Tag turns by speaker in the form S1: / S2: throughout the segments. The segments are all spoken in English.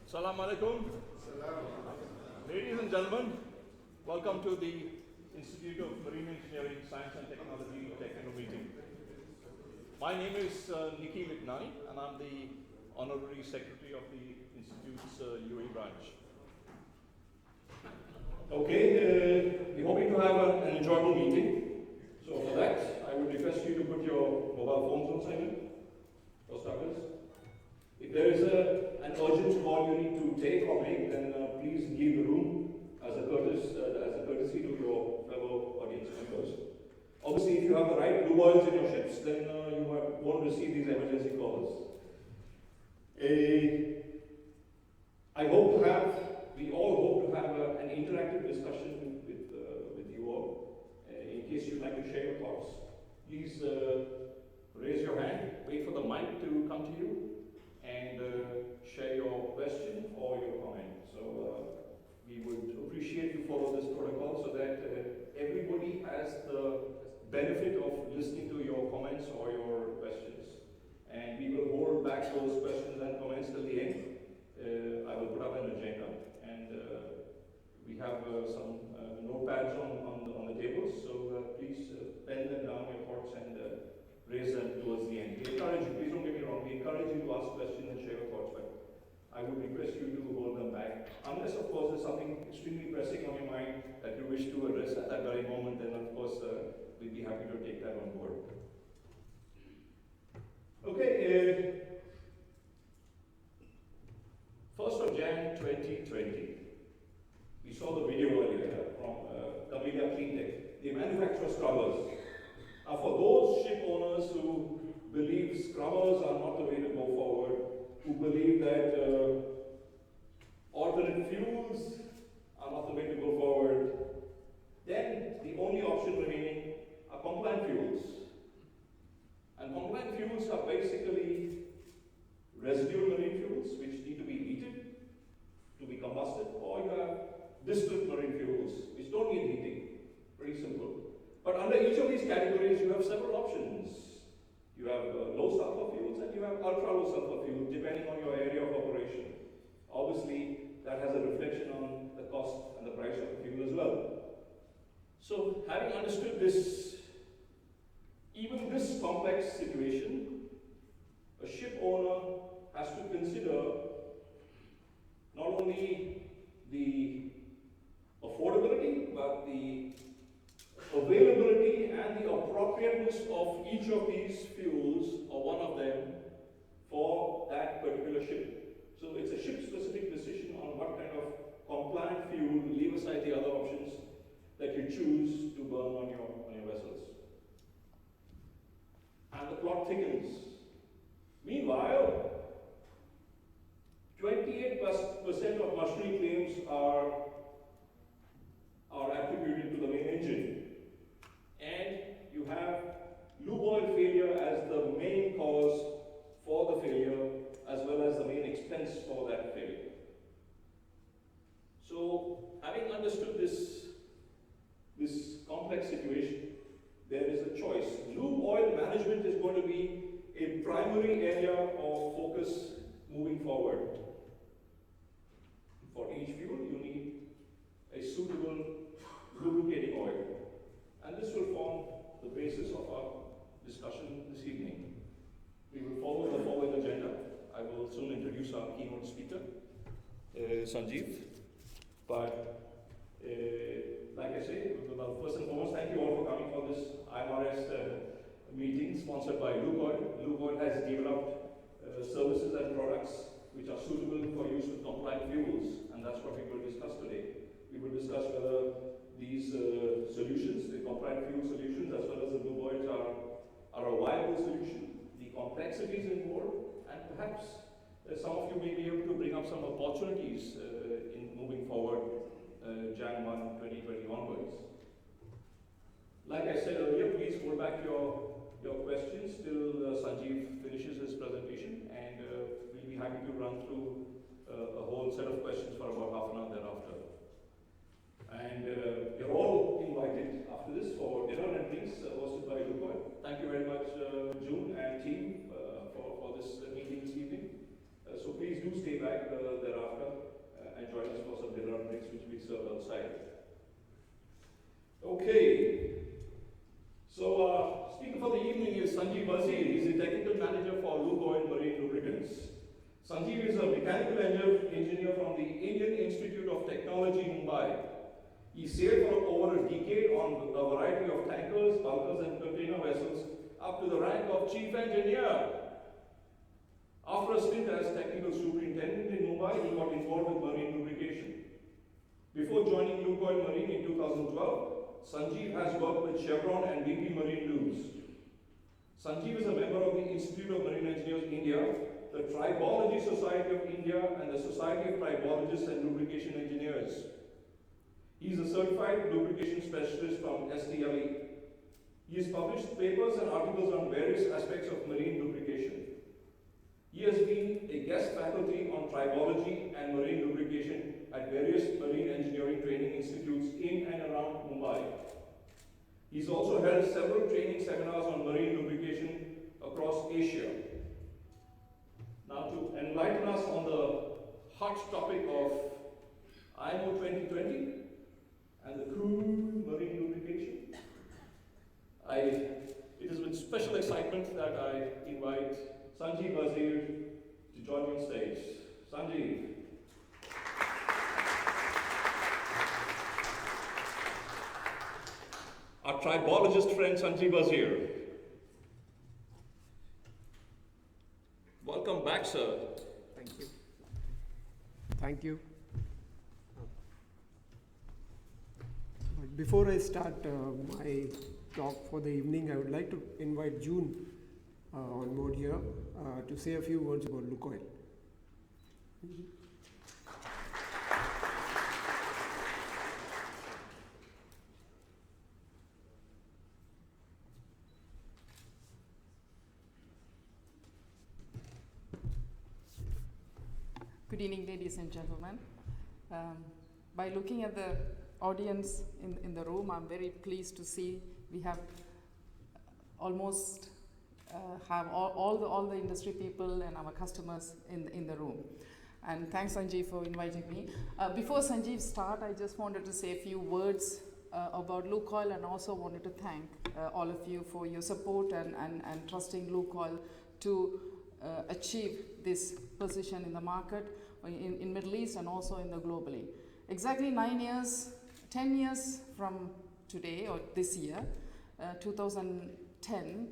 S1: Assalamu alaikum. Ladies and gentlemen, welcome to the Institute of Marine Engineering, Science and Technology Technical Meeting. My name is Nikki Lignani, and I'm the Honorary Secretary of the Institute's UAE branch. Okay, we're hoping to have an enjoyable meeting. So for that, I would request you to put your mobile phones on silent, for starters. If there is an urgent call you need to take or make, then please leave the room as a courtesy to your fellow audience members. Obviously, if you have the right blue oils in your ships, then you won't receive these emergency calls. We all hope to have an interactive discussion with you all. In case you'd like to share your thoughts, please raise your hand, wait for the mic to come to you, and share your question or your comment. So we would appreciate you follow this protocol so that everybody has the benefit of listening to your comments or your questions. And we will hold back those questions and comments till the end. I will put up an agenda, and we have some notepads on the tables, so please pen them down, your thoughts, and raise them towards the end. We encourage you, please don't get me wrong, we encourage you to ask questions and share your thoughts, but I would request you to hold them back. Unless, of course, there's something extremely pressing on your mind that you wish to address at that very moment, then, of course, we'd be happy to take that on board. Okay, 1st of Jan 2020, we saw the video earlier from Camellia Cleantech. They manufacture scrubbers. Now, for those ship owners who believe scrubbers are not the way to go forward, who believe that alternate fuels are not the way to go forward, then the only option remaining are compliant fuels. And compliant fuels are basically residual marine fuels which need to be heated to be combusted, or you have distilled marine fuels which don't need heating. Pretty simple. But under each of these categories, you have several options. You have low sulfur fuels and you have ultra low sulfur fuels, depending on your area of operation. Obviously, that has a reflection on the cost and the price of the fuel as well. So, having understood this, even this complex situation, a ship owner has to consider not only the affordability, but the availability and the appropriateness of each of these fuels, or one of them, for that particular ship. So it's a ship-specific decision on what kind of compliant fuel, leave aside the other options, that you choose to burn on your vessels. And the plot thickens. Meanwhile, 28% of machinery claims are attributed to the main engine. And you have lube oil failure as the main cause for the failure, as well as the main expense for that failure. So, having understood this complex situation, there is a choice. Lube oil management is going to be a primary area of focus moving forward. For each fuel, you need a suitable lubricating oil. And this will form the basis of our discussion this evening. We will follow the following agenda. I will soon introduce our keynote speaker, Sanjeev. But like I say, well, first and foremost, thank you all for coming for this IMarEST meeting sponsored by Lubrication. Lubrication has developed services and products which are suitable for use with compliant fuels, and that's what we will discuss today. We will discuss whether these solutions, the compliant fuel solutions, as well as the blue oils, are a viable solution, the complexities involved, and perhaps some of you may be able to bring up some opportunities in moving forward Jan 1, 2020 onwards. Like I said earlier, please hold back your questions till Sanjeev finishes his presentation, and we'll be happy to run through a whole set of questions for about half an hour thereafter. And you're all invited after this for dinner and drinks hosted by Lubrication. Thank you very much, June and team, for this meeting this evening. So please do stay back thereafter Mumbai. He sailed for over a decade on a variety of tankers, bulkers, and container vessels, up to the rank of chief engineer. After a stint as technical superintendent in Mumbai, he got involved with marine lubrication. Before joining Lukoil Marine in 2012, Sanjeev has worked with Chevron and BP Marine Lubes. Sanjeev is a member of the Institute of Marine Engineers India, the Tribology Society of India, and the Society of Tribologists and Lubrication Engineers. He is a certified lubrication specialist from STLE. He has published papers and articles on various aspects of marine lubrication. He has been a guest faculty on tribology and marine lubrication at various marine engineering training institutes in and around Mumbai. He's also held several training seminars on marine lubrication across Asia. Now, to enlighten us on the hot topic of IMO 2020 and the cool marine lubrication, it is with special excitement that I invite Sanjeev Wazir to join me on stage. Sanjeev. Our tribologist friend Sanjeev Wazir. Welcome back, sir.
S2: Thank you. Thank you. Before I start my talk for the evening, I would like to invite June on board here to say a few words about Lukoil.
S3: Good evening, ladies and gentlemen. By looking at the audience in the room, I'm very pleased to see we have almost have all the industry people and our customers in the room. And thanks, Sanjeev, for inviting me. Before Sanjeev start, I just wanted to say a few words about Lukoil, and also wanted to thank all of you for your support and trusting Lukoil to achieve this position in the market in Middle East and also in the globally. Exactly 10 years from today or this year, 2010,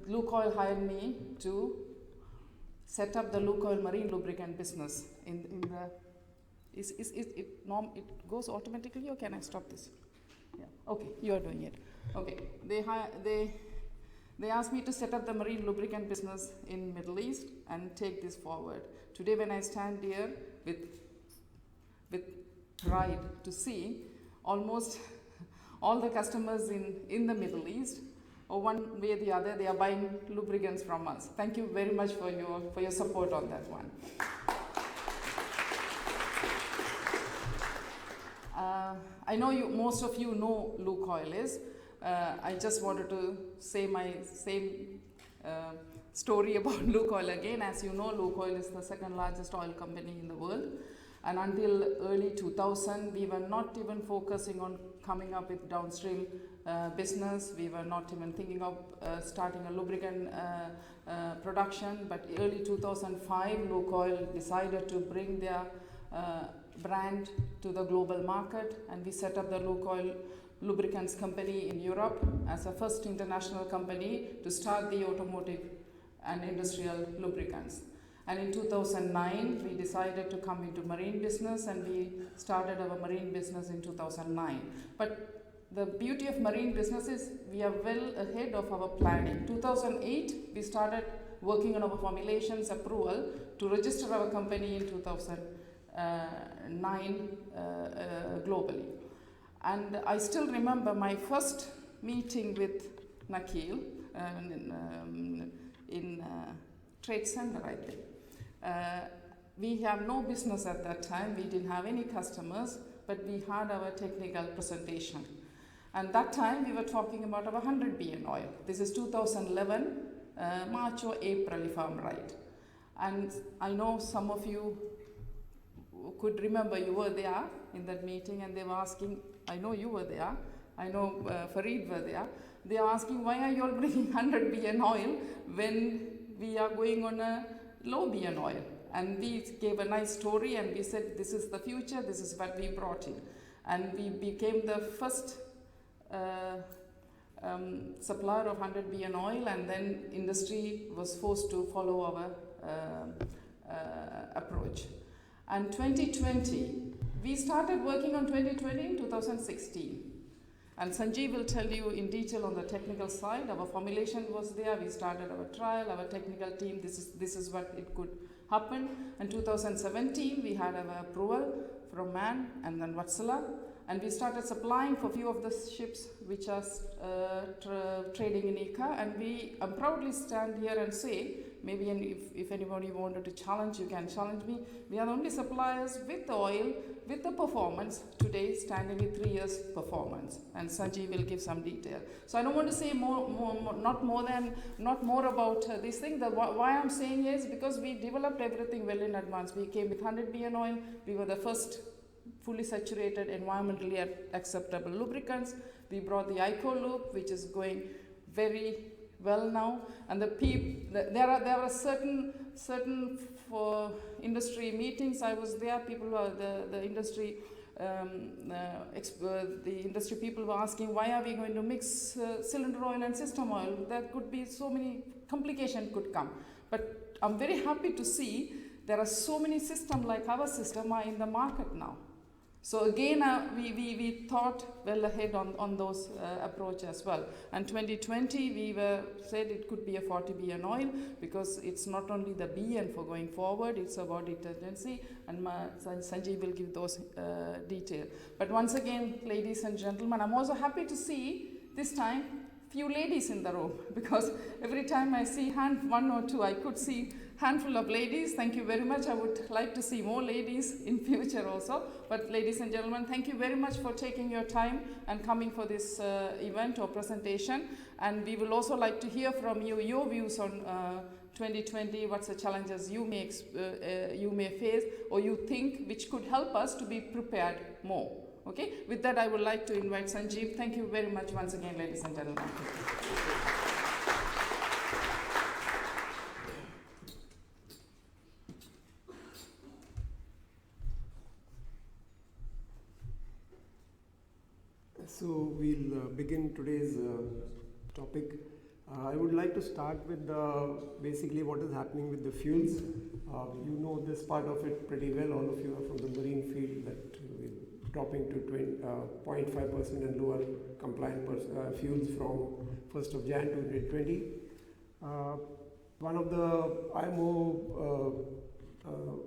S3: Lukoil hired me to set up the Lukoil marine lubricant business in the. It goes automatically, or can I stop this? Yeah. Okay, you are doing it. Okay. They asked me to set up the marine lubricant business in Middle East and take this forward. Today, when I stand here with pride to see almost all the customers in the Middle East, or one way or the other, they are buying lubricants from us. Thank you very much for your support on that one. I know most of you know Lukoil is. I just wanted to say my same story about Lukoil again. As you know, Lukoil is the second largest oil company in the world. And until early 2000, we were not even focusing on coming up with downstream business. We were not even thinking of starting a lubricant production. But early 2005, Lukoil decided to bring their brand to the global market, and we set up the Lukoil Lubricants Company in Europe as a first international company to start the automotive and industrial lubricants. And in 2009, we decided to come into marine business, and we started our marine business in 2009. But the beauty of marine business is we are well ahead of our planning. 2008, we started working on our formulations approval to register our company in 2009 globally. And I still remember my first meeting with Nakil in Trade Center, I think. We have no business at that time. We didn't have any customers, but we had our technical presentation. And that time we were talking about our 100 BN oil. This is 2011, March or April, if I'm right. And I know some of you could remember you were there in that meeting, and they were asking, I know you were there, I know Fareed were there, they are asking, why are you all bringing 100 BN oil when we are going on a low BN oil? And we gave a nice story and we said, this is the future, this is what we brought in. And we became the first supplier of 100 BN oil, and then industry was forced to follow our approach. And 2020, we started working on 2020 in 2016. And Sanjeev will tell you in detail on the technical side. Our formulation was there, we started our trial, our technical team, this is what it could happen. And 2017, we had our approval from MAN and then Vatsala. And we started supplying for a few of the ships which are trading in ICA. And I'm proudly stand here and say, maybe if anybody wanted to challenge, you can challenge me. We are the only suppliers with the oil, with the performance, today standing with 3 years performance. And Sanjeev will give some detail. So I don't want to say not more about this thing. Why I'm saying is because we developed everything well in advance. We came with 100 BN oil. We were the first fully saturated, environmentally acceptable lubricants. We brought the ICO loop, which is going very well now. And there are certain for industry meetings. I was there. People were the industry. The industry people were asking, why are we going to mix cylinder oil and system oil? There could be so many complications could come. But I'm very happy to see there are so many systems like our system are in the market now. So again, we thought well ahead on those approach as well. And 2020, we said it could be a 40 BN oil because it's not only the BN for going forward, it's about detergency, and Sanjeev will give those details. But once again, ladies and gentlemen, I'm also happy to see this time few ladies in the room, because every time I see one or two, I could see handful of ladies. Thank you very much. I would like to see more ladies in future also. But ladies and gentlemen, thank you very much for taking your time and coming for this event or presentation. And we will also like to hear from you, your views on 2020, what's the challenges you may face or you think which could help us to be prepared more. Okay, with that I would like to invite Sanjeev. Thank you very much once again, ladies and gentlemen.
S2: So we'll begin today's topic. I would like to start with basically what is happening with the fuels. You know this part of it pretty well. All of you are from the marine field, that we're dropping to 0.5% and lower compliant fuels from 1st of Jan 2020. One of the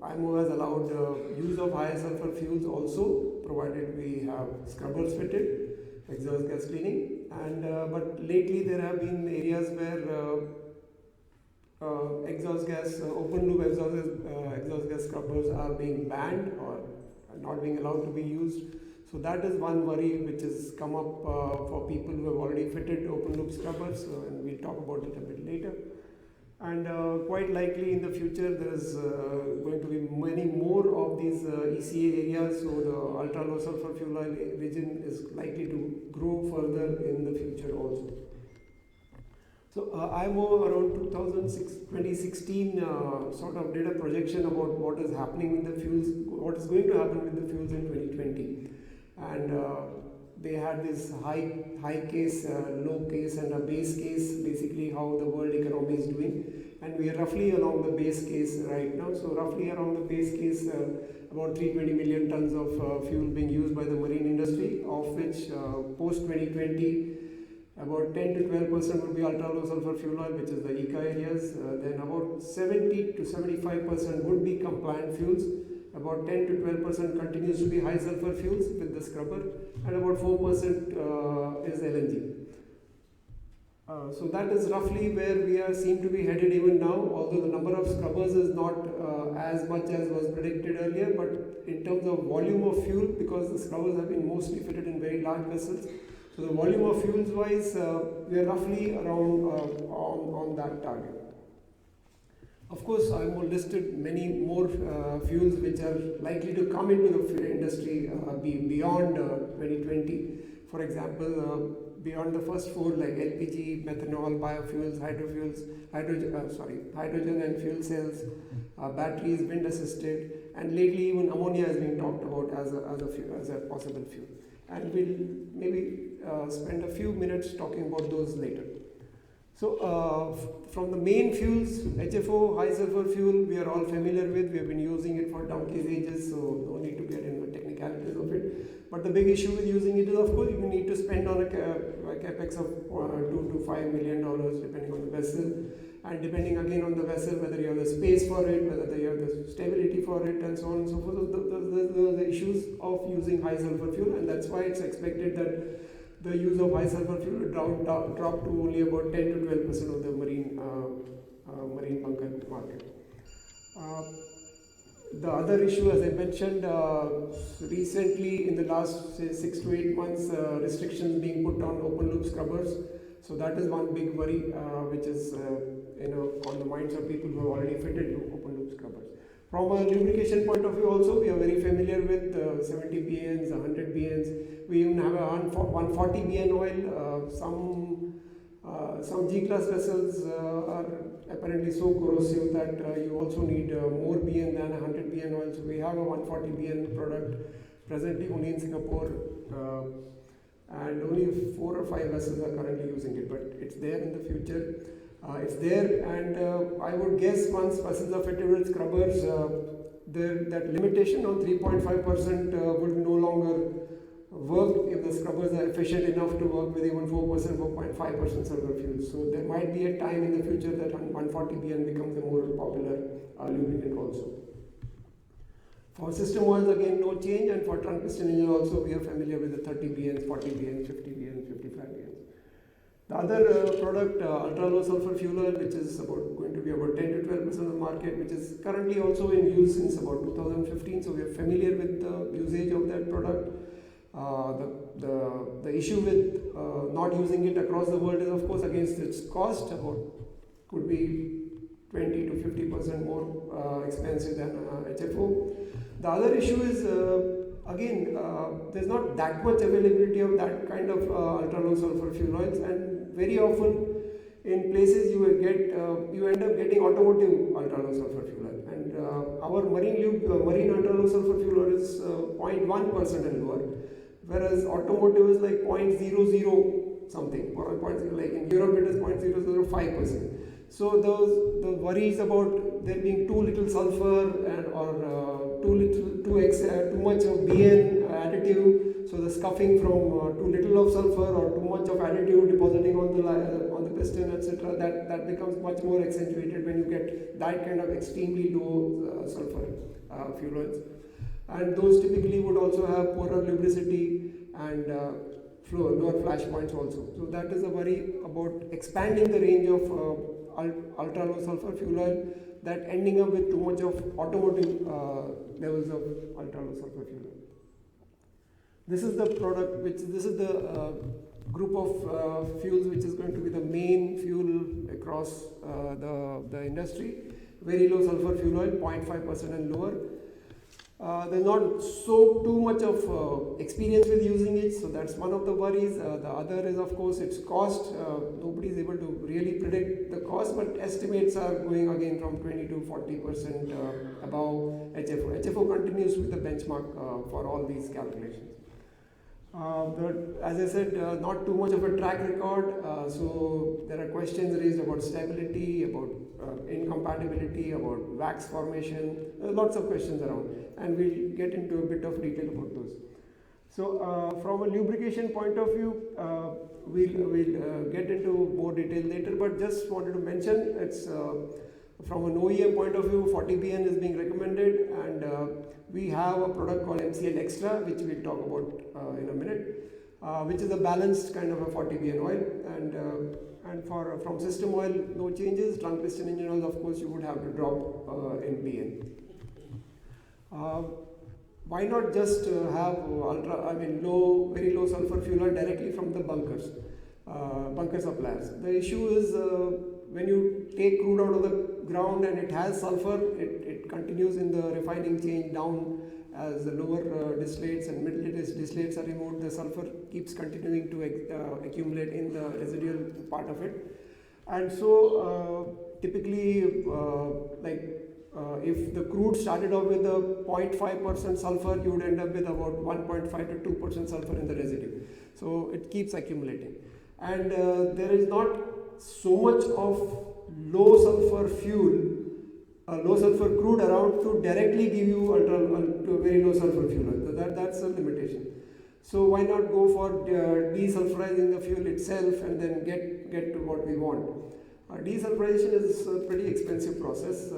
S2: IMO has allowed use of higher sulfur fuels also, provided we have scrubbers fitted, exhaust gas cleaning. And but lately there have been areas where exhaust gas, open loop exhaust gas scrubbers are being banned or not being allowed to be used. So that is one worry which has come up for people who have already fitted open loop scrubbers, and we'll talk about it a bit later. And quite likely in the future there is going to be many more of these ECA areas, so the ultra low sulfur fuel oil region is likely to grow further in the future also. So IMO around 2016 sort of did a projection about what is happening with the fuels, what is going to happen with the fuels in 2020. And they had this high case, low case and a base case, basically how the world economy is doing. And we are roughly along the base case right now. So roughly around the base case, about 320 million tons of fuel being used by the marine industry, of which post 2020, about 10 to 12% would be ultra low sulfur fuel oil, which is the ICA areas. Then about 70 to 75% would be compliant fuels. About 10 to 12% continues to be high sulfur fuels with the scrubber, and about 4% is LNG. So that is roughly where we seem to be headed even now, although the number of scrubbers is not as much as was predicted earlier, but in terms of volume of fuel, because the scrubbers have been mostly fitted in very large vessels, so the volume of fuels wise, we are roughly around on that target. Of course, I have listed many more fuels which are likely to come into the industry beyond 2020. For example, beyond the first four, like LPG, methanol, biofuels, hydrogen and fuel cells, batteries, wind assisted, and lately even ammonia is being talked about as a possible fuel. And we'll maybe spend a few minutes talking about those later. So from the main fuels, HFO, high sulfur fuel, we are all familiar with. We have been using it for donkey's ages, so no need to get into the technicalities of it. But the big issue with using it is, of course, you need to spend on a capex of $2 to $5 million depending on the vessel, and depending again on the vessel, whether you have the space for it, whether you have the stability for it, and so on and so forth. So the issues of using high sulfur fuel, and that's why it's expected that the use of high sulfur fuel will drop to only about 10 to 12% of the marine bunker market. The other issue, as I mentioned, recently in the last say 6 to 8 months, restrictions being put on open loop scrubbers. So that is one big worry, which is on the minds of people who have already fitted open loop scrubbers. From a lubrication point of view also, we are very familiar with 70 BNs, 100 BNs. We even have a 140 BN oil. Some G-class vessels are apparently so corrosive that you also need more BN than 100 BN oil. So we have a 140 BN product presently only in Singapore, and only 4 or 5 vessels are currently using it, but it's there in the future. It's there, and I would guess once vessels are fitted with scrubbers, that limitation on 3.5% would no longer work if the scrubbers are efficient enough to work with even 4%, 4.5% sulfur fuel. So there might be a time in the future that 140 BN becomes a more popular lubricant also. For system oils, again, no change, and for trunk piston engine also, we are familiar with the 30 BN, 40 BN, 50 BN, 55 BN. The other product, ultra low sulfur fuel oil, which is going to be about 10 to 12% of the market, which is currently also in use since about 2015. So we are familiar with the usage of that product. The issue with not using it across the world is, of course, against its cost. Could be 20 to 50% more expensive than HFO. The other issue is again, there's not that much availability of that kind of ultra low sulfur fuel oils, and very often in places you end up getting automotive ultra low sulfur fuel oil, and our marine ultra low sulfur fuel oil is 0.1% and lower, whereas automotive is like 0.00 something, or like in Europe it is 0.005%. So the worries about there being too little sulfur or too much of BN additive, so the scuffing from too little of sulfur or too much of additive depositing on the piston, etc., that becomes much more accentuated when you get that kind of extremely low sulfur fuel oils. And those typically would also have poorer lubricity and lower flash points also. So that is a worry about expanding the range of ultra low sulfur fuel oil, that ending up with too much of automotive levels of ultra low sulfur fuel oil. This is the product, this is the group of fuels which is going to be the main fuel across the industry. Very low sulfur fuel oil, 0.5% and lower. There's not too much of experience with using it, so that's one of the worries. The other is, of course, its cost. Nobody is able to really predict the cost, but estimates are going again from 20 to 40% above HFO. HFO continues to be the benchmark for all these calculations. As I said, not too much of a track record, so there are questions raised about stability, about incompatibility, about wax formation, lots of questions around, and we'll get into a bit of detail about those. So from a lubrication point of view, we'll get into more detail later, but just wanted to mention it's from an OEM point of view, 40 BN is being recommended, and we have a product called MCL Extra, which we'll talk about in a minute, which is a balanced kind of a 40 BN oil, and from system oil, no changes. Trunk piston engine oil, of course, you would have to drop in BN. Why not just have very low sulfur fuel oil directly from the bunker suppliers? The issue is when you take crude out of the ground and it has sulfur, it continues in the refining chain down as the lower distillates and middle distillates are removed. The sulfur keeps continuing to accumulate in the residual part of it, and so typically like if the crude started off with a 0.5% sulfur, you would end up with about 1.5 to 2% sulfur in the residue. So it keeps accumulating. And there is not so much of low sulfur fuel, low sulfur crude around to directly give you to a very low sulfur fuel. So that's a limitation. So why not go for desulfurizing the fuel itself and then get to what we want? Desulfurization is a pretty expensive process.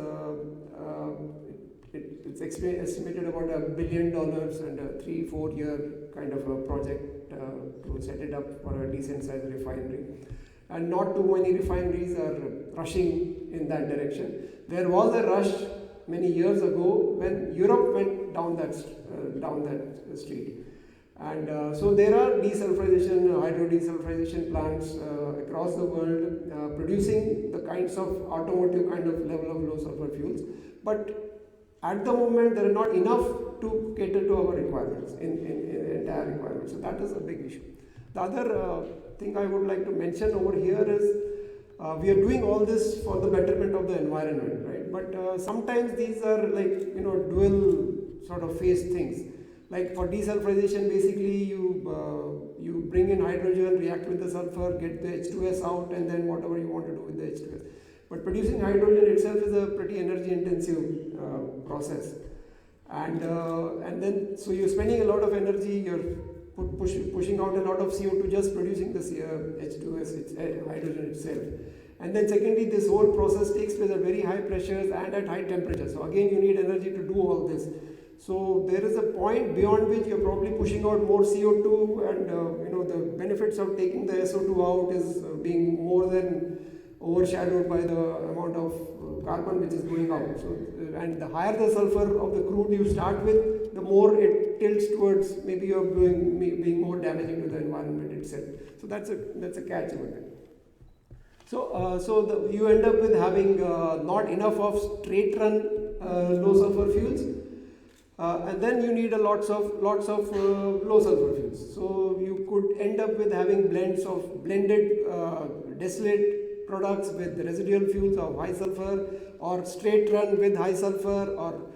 S2: It's estimated about $1 billion and a 3-4 year kind of a project to set it up for a decent sized refinery. And not too many refineries are rushing in that direction. There was a rush many years ago when Europe went down that street. And so there are desulfurization, hydro-desulfurization plants across the world producing the kinds of automotive kind of level of low sulfur fuels. But at the moment, there are not enough to cater to our requirements, in entire requirements. So that is a big issue. The other thing I would like to mention over here is we are doing all this for the betterment of the environment, right? But sometimes these are like, dual sort of phase things. Like for desulfurization, basically you bring in hydrogen, react with the sulfur, get the H2S out, and then whatever you want to do with the H2S. But producing hydrogen itself is a pretty energy intensive process. And then, so you're spending a lot of energy, you're pushing out a lot of CO2 just producing this H2S, hydrogen itself. And then secondly, this whole process takes place at very high pressures and at high temperatures. So again, you need energy to do all this. So there is a point beyond which you're probably pushing out more CO2, and the benefits of taking the SO2 out is being more than overshadowed by the amount of carbon which is going out. So, and the higher the sulfur of the crude you start with, the more it tilts towards maybe you're being more damaging to the environment itself. So that's a catch over there. So you end up with having not enough of straight run low sulfur fuels. And then you need lots of low sulfur fuels. So you could end up with having blends of blended distillate products with residual fuels of high sulfur, or straight run with high sulfur, or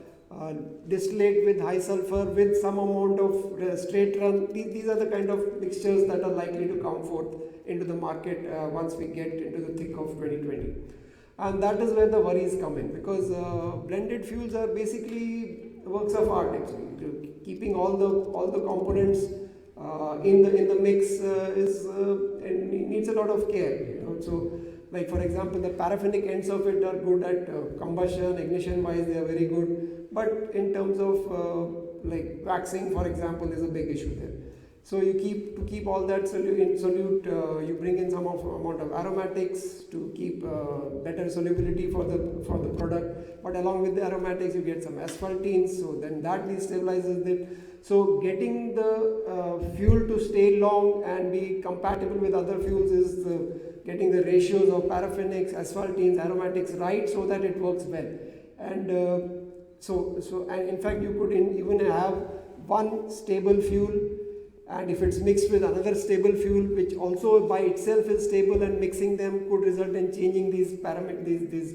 S2: distillate with high sulfur with some amount of straight run. These are the kind of mixtures that are likely to come forth into the market once we get into the thick of 2020. And that is where the worries come in, because blended fuels are basically works of art actually. Keeping all the components in the mix and needs a lot of care. So, like for example, the paraffinic ends of it are good at combustion, ignition wise, they are very good. But in terms of like waxing, for example, is a big issue there. So you keep all that solute. You bring in some amount of aromatics to keep better solubility for the product. But along with the aromatics, you get some asphaltenes. So then that destabilizes it. So getting the fuel to stay long and be compatible with other fuels is getting the ratios of paraffinics, asphaltenes, aromatics right, so that it works well. And and in fact, you could even have one stable fuel. And if it's mixed with another stable fuel, which also by itself is stable, and mixing them could result in changing these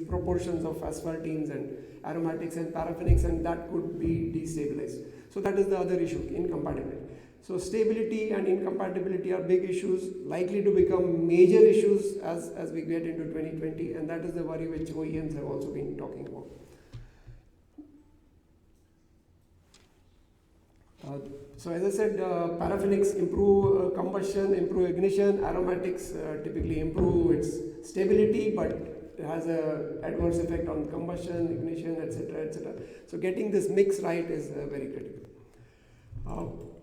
S2: proportions of asphaltenes and aromatics and paraffinics, and that could be destabilized. So that is the other issue, incompatibility. So stability and incompatibility are big issues, likely to become major issues as we get into 2020, and that is the worry which OEMs have also been talking about. So as I said, paraffinics improve combustion, improve ignition. Aromatics typically improve its stability, but it has an adverse effect on combustion, ignition, etc., etc. So getting this mix right is very critical.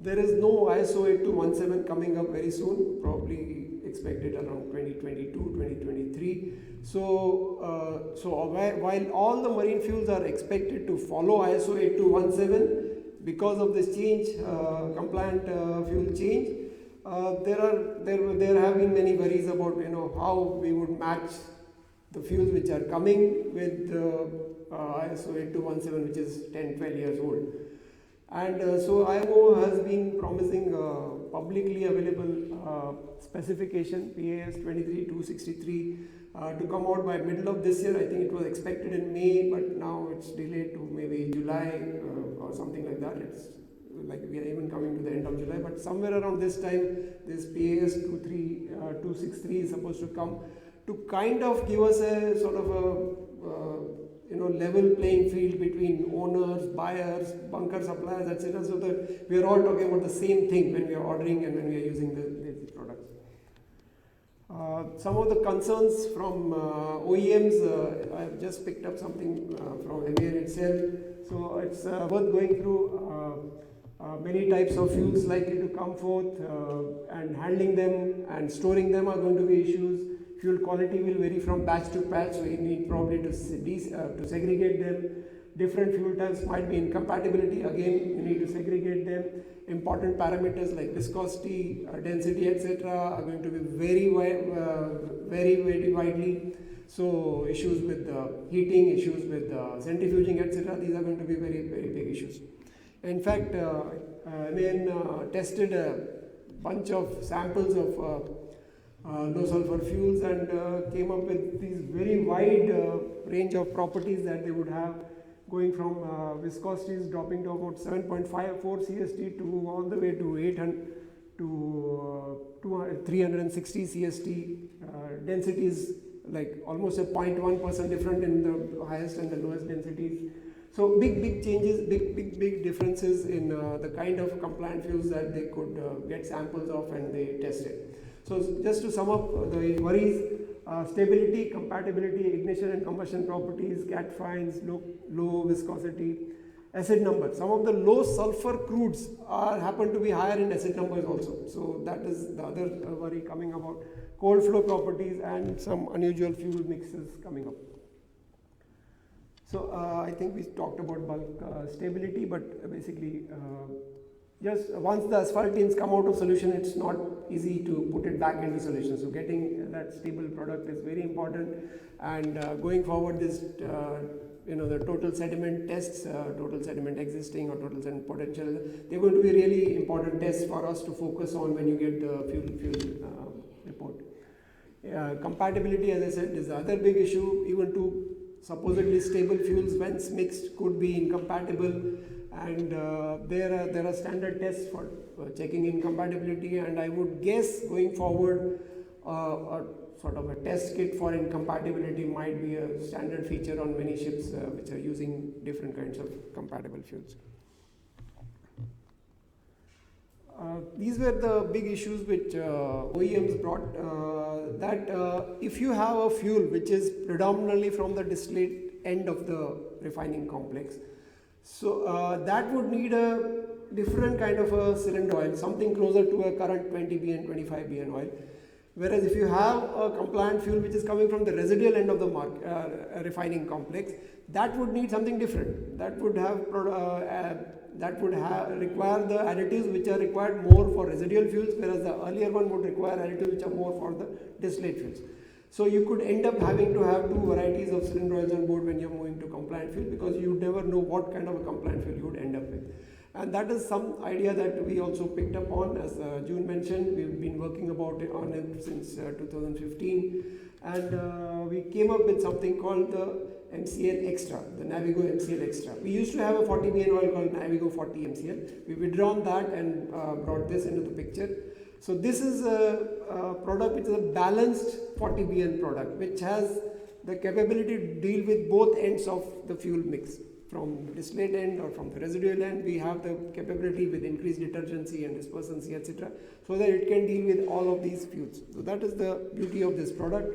S2: There is no ISO 8217 coming up very soon, probably expected around 2022, 2023. So while all the marine fuels are expected to follow ISO 8217, because of this change, compliant fuel change, there have been many worries about how we would match the fuels which are coming with ISO 8217, which is 10-12 years old. And so IMO has been promising publicly available specification, PAS 23263, to come out by middle of this year. I think it was expected in May, but now it's delayed to maybe July or something like that. It's like we are even coming to the end of July, but somewhere around this time, this PAS 263 is supposed to come to kind of give us a sort of a level playing field between owners, buyers, bunker suppliers, etc. So that we are all talking about the same thing when we are ordering and when we are using these products. Some of the concerns from OEMs, I've just picked up something from MAN itself. So it's worth going through. Many types of fuels likely to come forth, and handling them and storing them are going to be issues. Fuel quality will vary from batch to batch, so you need probably to segregate them. Different fuel types might be incompatibility, again you need to segregate them. Important parameters like viscosity, density, etc. are going to be very widely. So issues with heating, issues with centrifuging, etc. These are going to be very big issues. In fact, MAN tested a bunch of samples of low sulfur fuels and came up with these very wide range of properties that they would have, going from viscosities dropping to about 7.54 CST to all the way to 800 to 360 CST. Densities like almost a 0.1% different in the highest and the lowest densities. So big changes, big differences in the kind of compliant fuels that they could get samples of and they tested. So just to sum up the worries, stability, compatibility, ignition and combustion properties, cat fines, low viscosity, acid number. Some of the low sulfur crudes happen to be higher in acid numbers also. So that is the other worry coming about. Cold flow properties and some unusual fuel mixes coming up. So I think we talked about bulk stability, but basically just once the asphaltenes come out of solution, it's not easy to put it back into solution. So getting that stable product is very important. And going forward, this the total sediment tests, total sediment existing or total sediment potential, they're going to be really important tests for us to focus on when you get the fuel report. Compatibility, as I said, is the other big issue. Even to supposedly stable fuels, when mixed, could be incompatible, and there are standard tests for checking incompatibility, and I would guess going forward sort of a test kit for incompatibility might be a standard feature on many ships which are using different kinds of compatible fuels. These were the big issues which OEMs brought, that if you have a fuel which is predominantly from the distillate end of the refining complex, so that would need a different kind of a cylinder oil, something closer to a current 20 BN, 25 BN oil. Whereas if you have a compliant fuel which is coming from the residual end of the refining complex, that would need something different. That would have require the additives which are required more for residual fuels, whereas the earlier one would require additives which are more for the distillate fuels. So you could end up having to have two varieties of cylinder oils on board when you're moving to compliant fuel, because you never know what kind of a compliant fuel you would end up with. And that is some idea that we also picked up on. As June mentioned, we've been working on it since 2015, and we came up with something called the MCL Extra, the Navigo MCL Extra. We used to have a 40 BN oil called Navigo 40 MCL. We withdrawn that and brought this into the picture. So this is a product which is a balanced 40 BN product, which has the capability to deal with both ends of the fuel mix. From the distillate end or from the residual end, we have the capability with increased detergency and dispersancy, etc., so that it can deal with all of these fuels. So that is the beauty of this product.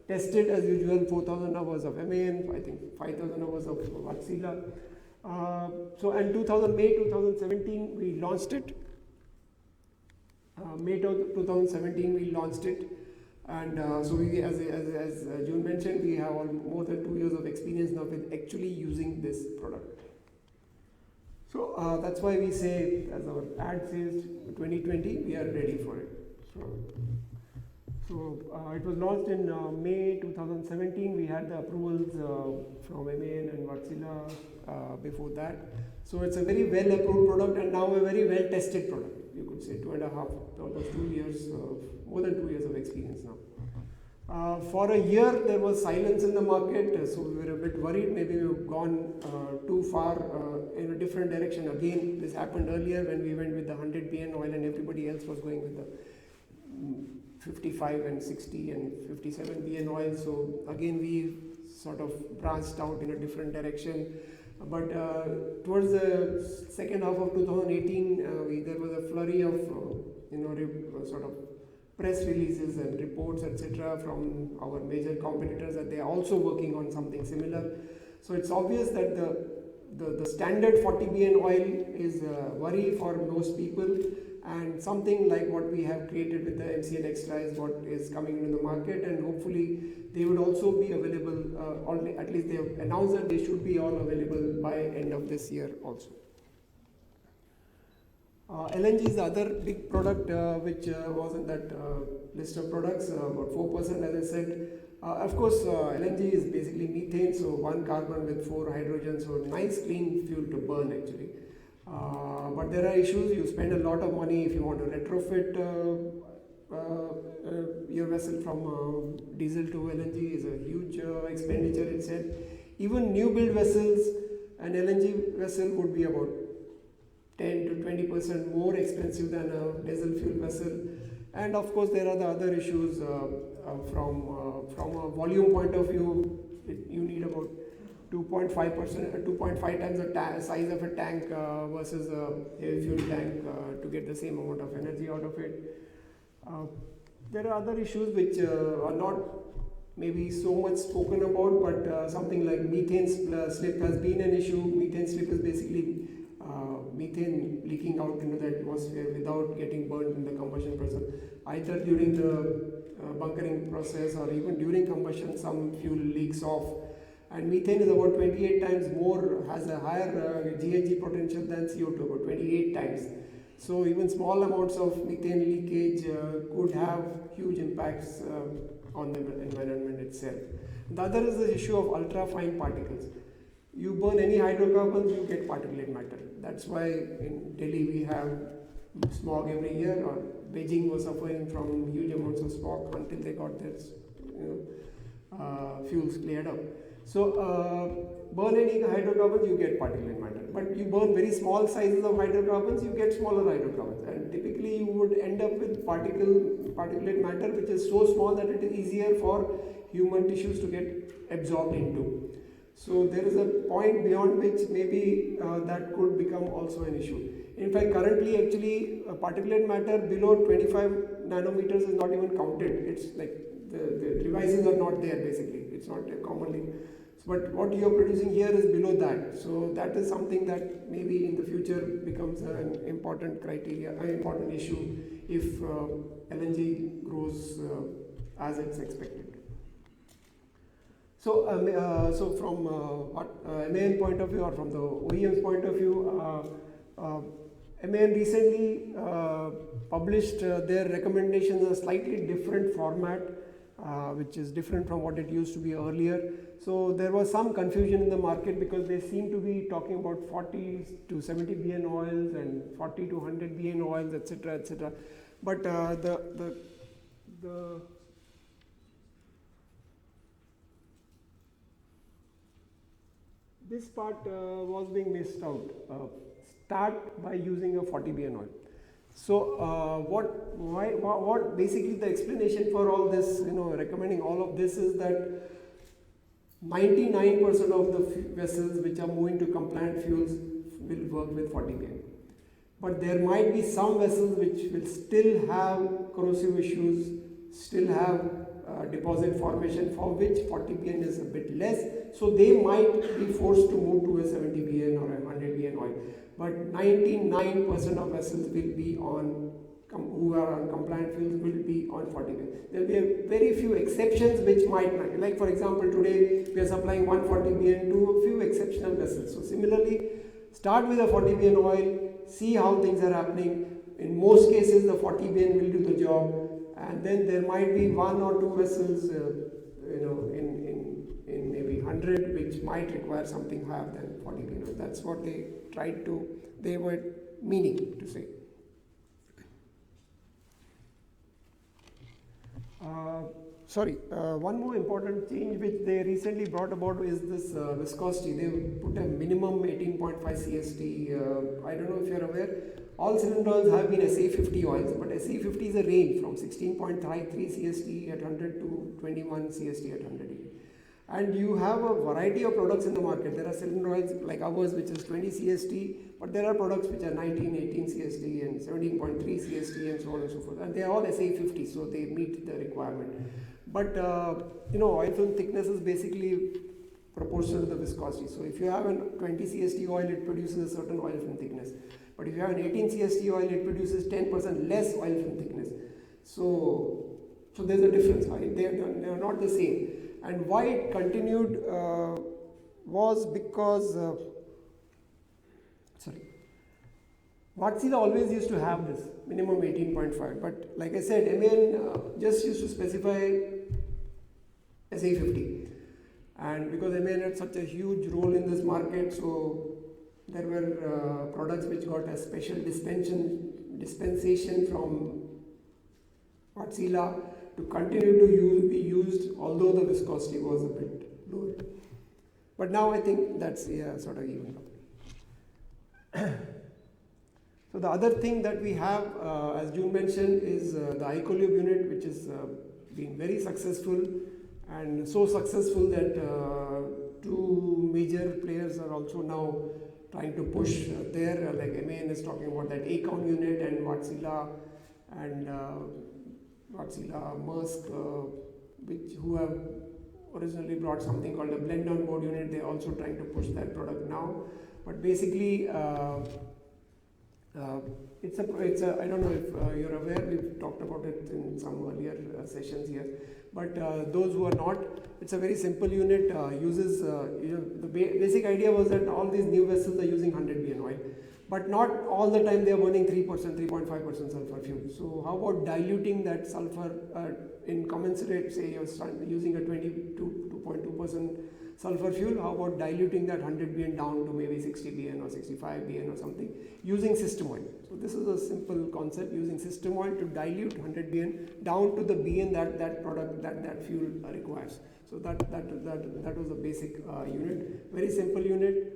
S2: Tested as usual, 4,000 hours of MAN, I think 5,000 hours of Wärtsilä. So in May 2017 we launched it. May 2017 we launched it. And so we, as June mentioned, we have more than 2 years of experience now with actually using this product. So that's why we say, as our ad says, 2020, we are ready for it. So it was launched in May 2017. We had the approvals from MAN and Wärtsilä before that. So it's a very well approved product and now a very well tested product. You could say 2.5, almost 2 years, more than 2 years of experience now. For a year, there was silence in the market, so we were a bit worried. Maybe we've gone too far in a different direction. Again, this happened earlier when we went with the 100 BN oil and everybody else was going with the 55 and 60 and 57 BN oil. So again, we sort of branched out in a different direction. But towards the second half of 2018, there was a flurry of sort of press releases and reports, etc., from our major competitors that they are also working on something similar. So it's obvious that the standard 40 BN oil is a worry for most people, and something like what we have created with the MCN Extra is what is coming into the market, and hopefully they would also be available, at least they have announced that they should be all available by end of this year also. LNG is the other big product which was in that list of products, about 4% as I said. Of course, LNG is basically methane, so one carbon with 4 hydrogen, so nice clean fuel to burn actually. But there are issues. You spend a lot of money if you want to retrofit your vessel from diesel to LNG is a huge expenditure itself. Even new build vessels, an LNG vessel would be about 10 to 20% more expensive than a diesel fuel vessel. And of course, there are the other issues from a volume point of view. You need about 2.5 times the size of a tank versus a heavy fuel tank to get the same amount of energy out of it. There are other issues which are not maybe so much spoken about, but something like methane slip has been an issue. Methane slip is basically methane leaking out into the atmosphere without getting burnt in the combustion process. Either during the bunkering process or even during combustion, some fuel leaks off. And methane is about 28 times more, has a higher GHG potential than CO2, about 28 times. So even small amounts of methane leakage could have huge impacts on the environment itself. The other is the issue of ultra-fine particles. You burn any hydrocarbons, you get particulate matter. That's why in Delhi we have smog every year, or Beijing was suffering from huge amounts of smog until they got their fuels cleared up. So burn any hydrocarbons, you get particulate matter. But you burn very small sizes of hydrocarbons, you get smaller hydrocarbons. And typically you would end up with particulate matter which is so small that it is easier for human tissues to get absorbed into. So there is a point beyond which maybe that could become also an issue. In fact, currently actually particulate matter below 25 nanometers is not even counted. It's like the devices are not there basically. It's not commonly. But what you are producing here is below that. So that is something that maybe in the future becomes an important criteria, an important issue if LNG grows as it's expected. So, so from MAN point of view or from the OEM's point of view, MAN recently published their recommendations in a slightly different format, which is different from what it used to be earlier. So there was some confusion in the market because they seem to be talking about 40 to 70 BN oils and 40 to 100 BN oils, etc., etc. But this part was being missed out. Start by using a 40 BN oil. So what basically the explanation for all this, recommending all of this is that 99% of the vessels which are moving to compliant fuels will work with 40 BN. But there might be some vessels which will still have corrosive issues, still have deposit formation for which 40 BN is a bit less. So they might be forced to move to a 70 BN or a 100 BN oil. But 99% of vessels will be on, who are on compliant fuels will be on 40 BN. There will be a very few exceptions which might not. Like for example, today we are supplying 140 BN to a few exceptional vessels. So similarly, start with a 40 BN oil, see how things are happening. In most cases, the 40 BN will do the job, and then there might be one or two vessels, in maybe 100, which might require something higher than 40 BN. That's what they were meaning to say. One more important change which they recently brought about is this viscosity. They put a minimum 18.5 CST. I don't know if you're aware. All cylinder oils have been SA50 oils, but SA50 is a range from 16.3 CST at 100 to 21 CST at 100. And you have a variety of products in the market. There are cylinder oils like ours which is 20 CST, but there are products which are 19, 18 CST and 17.3 CST and so on and so forth. And they are all SA50, so they meet the requirement. But oil film thickness is basically proportional to the viscosity. So if you have a 20 CST oil, it produces a certain oil film thickness. But if you have an 18 CST oil, it produces 10% less oil film thickness. So there's a difference. They are not the same. And why it continued was because Wärtsilä always used to have this minimum 18.5, but like I said, MAN just used to specify SA50, and because MAN had such a huge role in this market, so there were products which got a special dispensation from Wärtsilä to continue to be used, although the viscosity was a bit lower. But now I think that's sort of even up. So the other thing that we have, as June mentioned, is the ICOLube unit, which is being very successful, and so successful that two major players are also now trying to push there, like MAN is talking about that ACON unit, and Wärtsilä IMarEST, who have originally brought something called a blend on board unit. They're also trying to push that product now. But basically, it's a I don't know if you're aware, we've talked about it in some earlier sessions here, but those who are not, it's a very simple unit, uses the basic idea was that all these new vessels are using 100 BN oil, but not all the time they are burning 3%, 3.5% sulfur fuel. So how about diluting that sulfur in commensurate, say you're using a 22.2% sulfur fuel, how about diluting that 100 BN down to maybe 60 BN or 65 BN or something using system oil. So this is a simple concept, using system oil to dilute 100 BN down to the BN that product, that fuel requires. So that was the basic unit, very simple unit.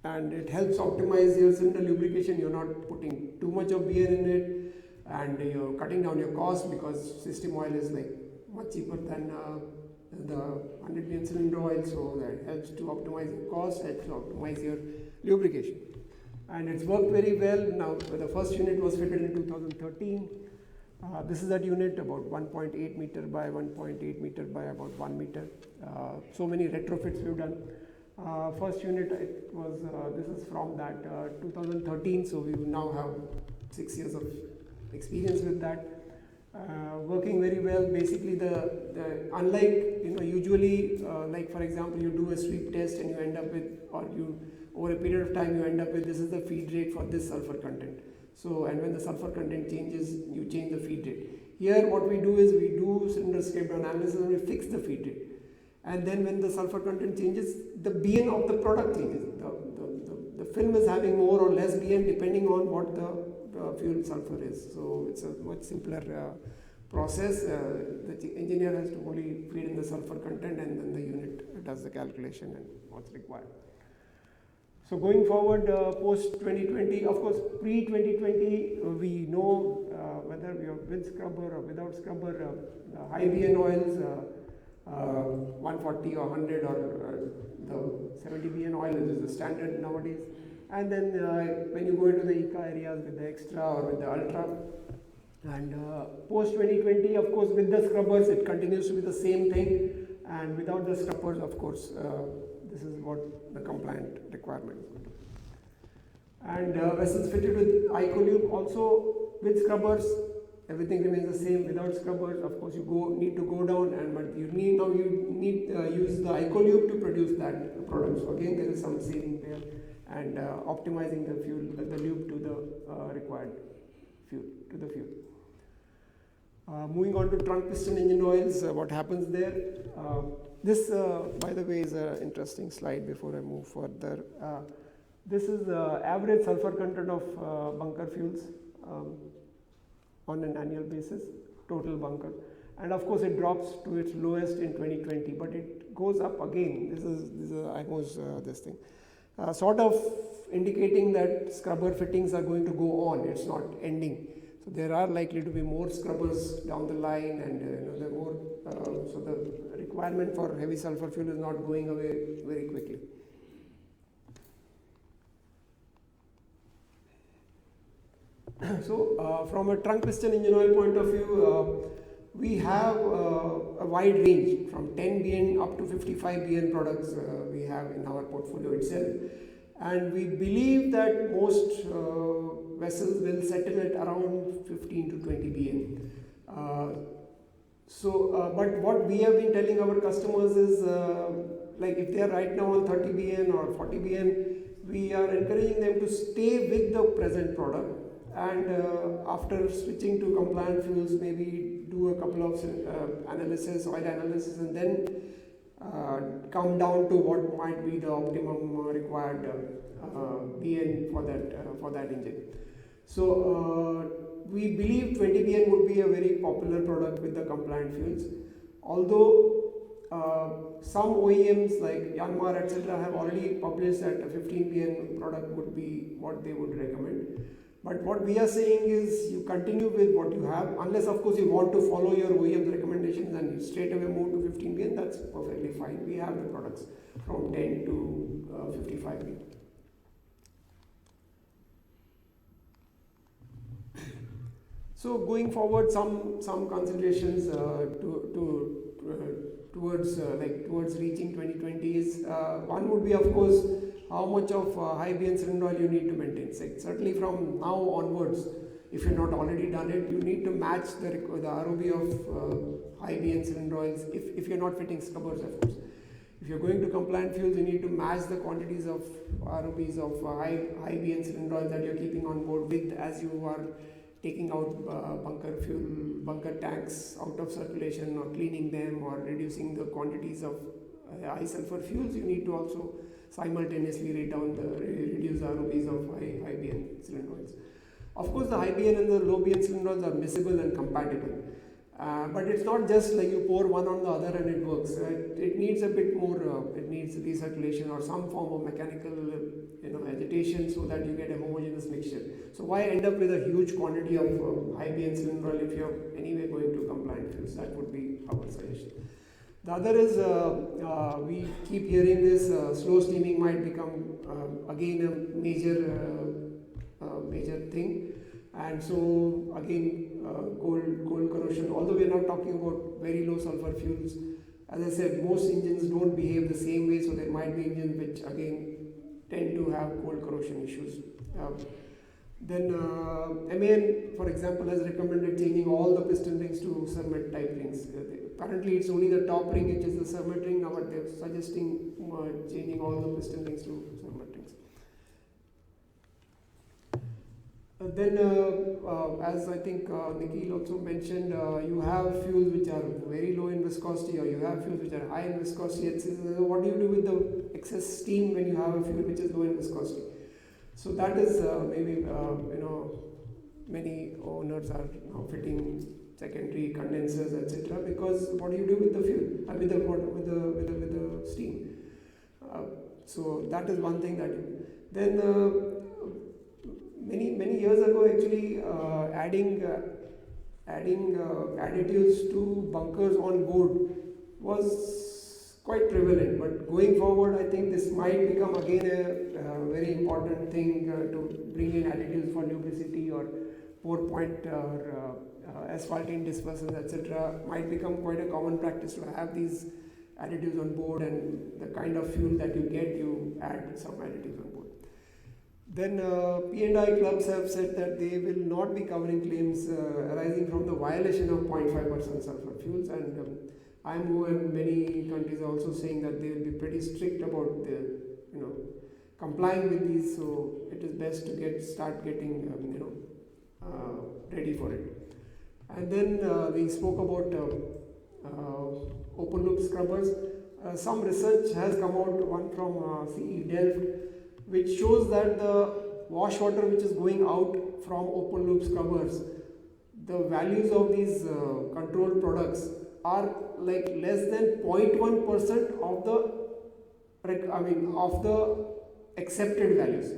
S2: And it helps optimize your cylinder lubrication. You're not putting too much of BN in it, and you're cutting down your cost because system oil is like much cheaper than the 100 BN cylinder oil, so that helps to optimize your cost, helps to optimize your lubrication. And it's worked very well. Now the first unit was fitted in 2013. This is that unit, about 1.8 meter by 1.8 meter by about 1 meter. So many retrofits we've done. First unit, it was this is from that 2013, so we now have 6 years of experience with that. Working very well. Basically, the unlike usually like for example, you do a sweep test and you end up with, or you over a period of time you end up with, this is the feed rate for this sulfur content. So, and when the sulfur content changes, you change the feed rate. Here, what we do is we do cylinder scrape down analysis and we fix the feed rate. And then when the sulfur content changes, the BN of the product changes. The film is having more or less BN depending on what the fuel sulfur is. So it's a much simpler process. The engineer has to only feed in the sulfur content, and then the unit does the calculation and what's required. So going forward, post 2020, of course, pre 2020, we know whether we are with scrubber or without scrubber, high BN oils, 140 or 100 or the 70 BN oil is the standard nowadays. And then when you go into the ECA areas with the extra or with the ultra, and post 2020, of course, with the scrubbers, it continues to be the same thing, and without the scrubbers, of course, this is what the compliant requirement is. And vessels fitted with ICOLube also with scrubbers, everything remains the same. Without scrubbers, of course, you need to go down, and but you need use the ICOLube to produce that product. So again, there is some saving there, and optimizing the fuel, the lube to the required fuel, to the fuel. Moving on to trunk piston engine oils, what happens there? This, by the way, is an interesting slide before I move further. This is the average sulfur content of bunker fuels on an annual basis, total bunker. and of course it drops to its lowest in 2020, but it goes up again. This is IMO's this thing, sort of indicating that scrubber fittings are going to go on. It's not ending. So there are likely to be more scrubbers down the line, and there are more. So the requirement for heavy sulfur fuel is not going away very quickly. So from a trunk piston engine oil point of view, we have a wide range from 10 BN up to 55 BN products we have in our portfolio itself, and we believe that most vessels will settle at around 15 to 20 BN. But what we have been telling our customers is, like if they are right now on 30 BN or 40 BN, we are encouraging them to stay with the present product, and after switching to compliant fuels, maybe do a couple of analysis, oil analysis, and then come down to what might be the optimum required BN for that engine. So we believe 20 BN would be a very popular product with the compliant fuels, although some OEMs like Yanmar etc. have already published that a 15 BN product would be what they would recommend. But what we are saying is you continue with what you have, unless of course you want to follow your OEM's recommendations and you straight away move to 15 BN, that's perfectly fine. We have the products from 10 to 55 BN. So going forward, some considerations towards reaching 2020 is one would be of course how much of high BN cylinder oil you need to maintain. Certainly from now onwards, if you're not already done it, you need to match the ROB of high BN cylinder oils if you're not fitting scrubbers, of course. If you're going to compliant fuels, you need to match the quantities of ROBs of high BN cylinder oil that you're keeping on board with as you are taking out bunker tanks out of circulation, or cleaning them, or reducing the quantities of high sulfur fuels. You need to also simultaneously reduce the ROBs of high BN cylinder oils. Of course, the high BN and the low BN cylinder oils are miscible and compatible. But it's not just like you pour one on the other and it works. It needs a bit more, it needs recirculation or some form of mechanical agitation so that you get a homogeneous mixture. So why end up with a huge quantity of high BN cylinder oil if you're anyway going to compliant fuels? That would be our suggestion. The other is, we keep hearing this, slow steaming might become again a major thing. And so again, cold corrosion, although we are not talking about very low sulfur fuels, as I said, most engines don't behave the same way, so there might be engines which again tend to have cold corrosion issues. Then MAN, for example, has recommended changing all the piston rings to Cermet type rings. Currently it's only the top ring which is the Cermet ring, now but they're suggesting changing all the piston rings to Cermet rings. Then, as I think Nikhil also mentioned, you have fuels which are very low in viscosity, or you have fuels which are high in viscosity. So what do you do with the excess steam when you have a fuel which is low in viscosity? So that is maybe many owners are now fitting secondary condensers, etc. Because what do you do with the fuel? With the steam. So that is one thing that you. Then. Many years ago, actually, adding additives to bunkers on board was quite prevalent. But going forward, I think this might become again a very important thing to bring in additives for lubricity or pour point or asphaltene dispersants, etc. Might become quite a common practice to have these additives on board, and the kind of fuel that you get, you add some additives on board. Then P&I clubs have said that they will not be covering claims arising from the violation of 0.5% sulfur fuels, and IMO and many countries are also saying that they will be pretty strict about the complying with these. So it is best to start getting ready for it. And then we spoke about open loop scrubbers. Some research has come out, one from CE Delft, which shows that the wash water which is going out from open loop scrubbers, the values of these controlled products are like less than 0.1% of the accepted values.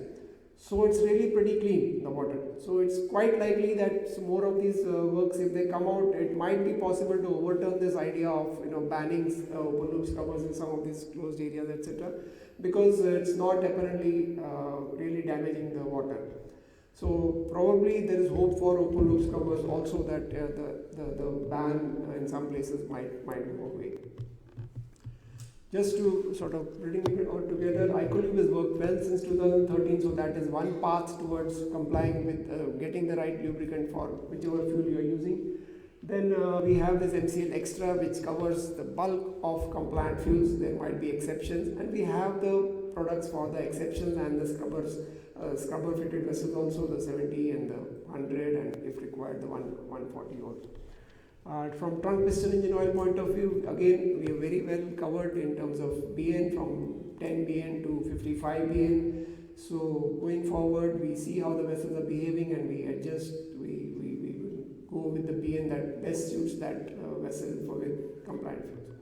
S2: So it's really pretty clean, the water. So it's quite likely that more of these works, if they come out, it might be possible to overturn this idea of banning open loop scrubbers in some of these closed areas, etc. Because it's not apparently really damaging the water. So probably there is hope for open loop scrubbers also, that the ban in some places might go away. Just to sort of bring it all together, IMO has worked well since 2013, so that is one path towards complying with getting the right lubricant for whichever fuel you are using. Then we have this MCL Extra, which covers the bulk of compliant fuels. There might be exceptions, and we have the products for the exceptions and the scrubbers, scrubber fitted vessels also, the 70 and the 100, and if required the 140 also. From trunk piston engine oil point of view, again we are very well covered in terms of BN, from 10 BN to 55 BN. So going forward, we see how the vessels are behaving and we adjust. We will go with the BN that best suits that vessel for with compliant fuels.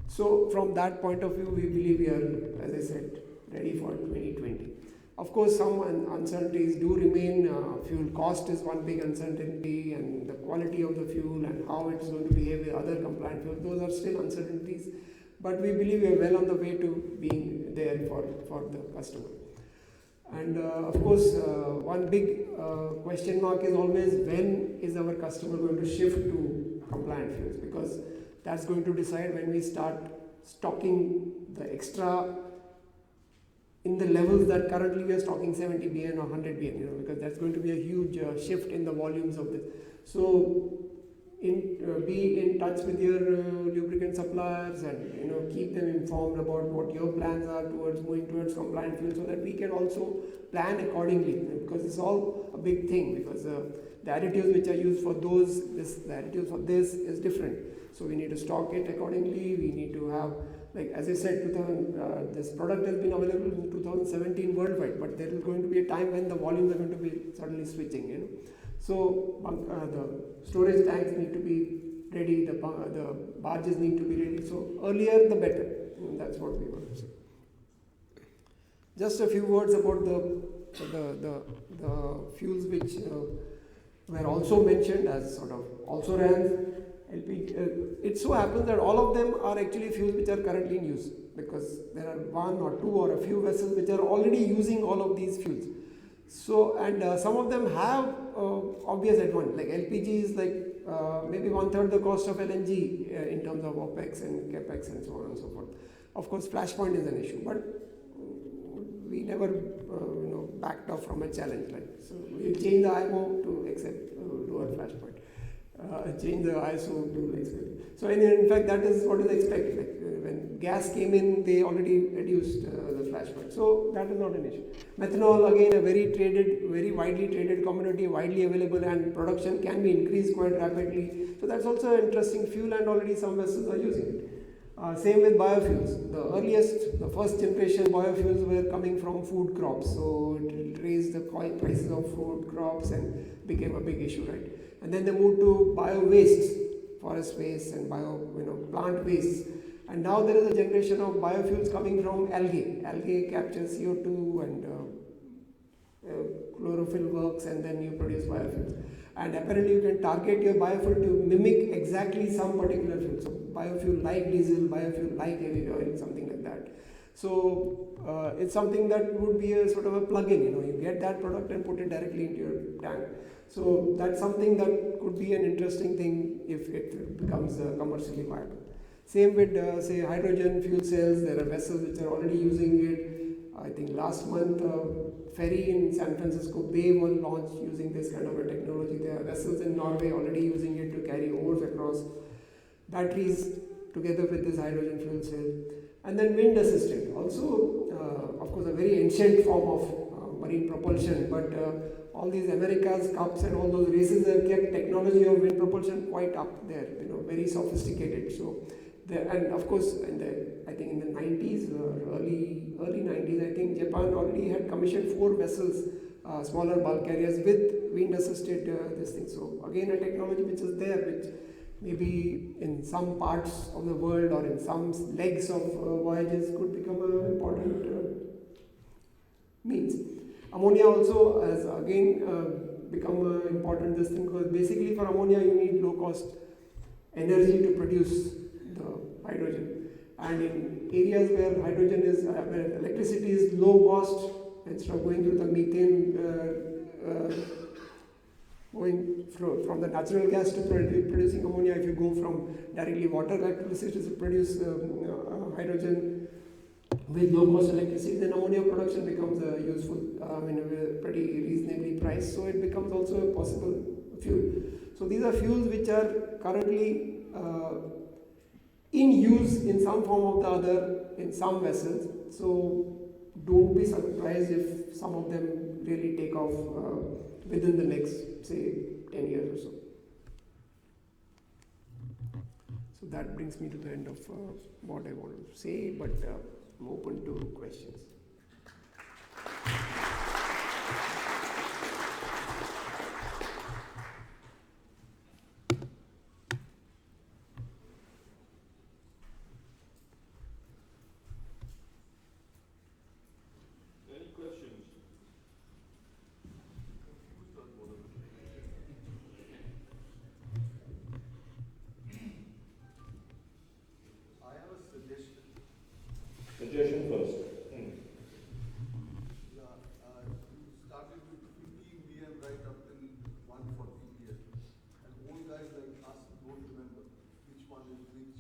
S2: So from that point of view, we believe we are, as I said, ready for 2020. Of course, some uncertainties do remain. Fuel cost is one big uncertainty, and the quality of the fuel and how it's going to behave with other compliant fuels. Those are still uncertainties, but we believe we are well on the way to being there for the customer. And of course, one big question mark is always, when is our customer going to shift to compliant fuels? Because that's going to decide when we start stocking the extra in the levels that currently we are stocking 70 BN or 100 BN, because that's going to be a huge shift in the volumes of this. So be in touch with your lubricant suppliers and keep them informed about what your plans are towards moving towards compliant fuel, so that we can also plan accordingly, because it's all a big thing, because the additives which are used for the additives for this is different. So we need to stock it accordingly. We need to have, like as I said, this product has been available in 2017 worldwide, but there is going to be a time when the volumes are going to be suddenly switching. So the storage tanks need to be ready, the barges need to be ready. So earlier the better. That's what we want to say. Just a few words about the fuels which were also mentioned as sort of also ran. It so happens that all of them are actually fuels which are currently in use, because there are one or two or a few vessels which are already using all of these fuels. So, and some of them have obvious advantage, like LPG is like maybe 1/3 the cost of LNG in terms of OPEX and CAPEX and so on and so forth. Of course, flashpoint is an issue, but we never backed off from a challenge. So we'll change the IMO to accept lower flashpoint. Change the ISO to expect. So in fact, that is what is expected. Like when gas came in, they already reduced the flashpoint. So that is not an issue. Methanol, again, a very widely traded commodity, widely available, and production can be increased quite rapidly. So that's also an interesting fuel, and already some vessels are using it. Same with biofuels. The first generation biofuels were coming from food crops. So it raised the prices of food crops and became a big issue, right? And then they moved to bio wastes, forest waste and plant waste. And now there is a generation of biofuels coming from algae. Algae captures CO2 and chlorophyll works, and then you produce biofuels. And apparently you can target your biofuel to mimic exactly some particular fuel. So biofuel like diesel, biofuel like heavy oil, something like that. So it's something that would be a sort of a plug-in. You get that product and put it directly into your tank. So that's something that could be an interesting thing if it becomes commercially viable. Same with say hydrogen fuel cells. There are vessels which are already using it. I think last month ferry in San Francisco Bay was launched using this kind of a technology. There are vessels in Norway already using it to carry ores across batteries together with this hydrogen fuel cell. And then wind assisted, also of course a very ancient form of marine propulsion, but all these America's Cups and all those races have kept technology of wind propulsion quite up there, very sophisticated. So and of course I think in the 90s or early 90s, I think Japan already had commissioned 4 vessels smaller bulk carriers with wind assisted this thing. So again, a technology which is there, which maybe in some parts of the world or in some legs of voyages could become an important means. Ammonia also has again become an important this thing, because basically for ammonia you need low cost energy to produce the hydrogen, and in areas where hydrogen is where electricity is low cost, instead of going through the methane going from the natural gas to producing ammonia, if you go from directly water electricity to produce hydrogen with low cost electricity, then ammonia production becomes useful, pretty reasonably priced, so it becomes also a possible fuel. So these are fuels which are currently in use in some form or the other in some vessels, so don't be surprised if some of them really take off within the next, say, 10 years or so. So that brings me to the end of what I wanted to say, but I'm open to questions.
S1: Any questions?
S4: I have a suggestion.
S1: Suggestion first.
S4: Yeah, you started with 15 BM right up till 140 BM. And old guys like us don't remember which one is which.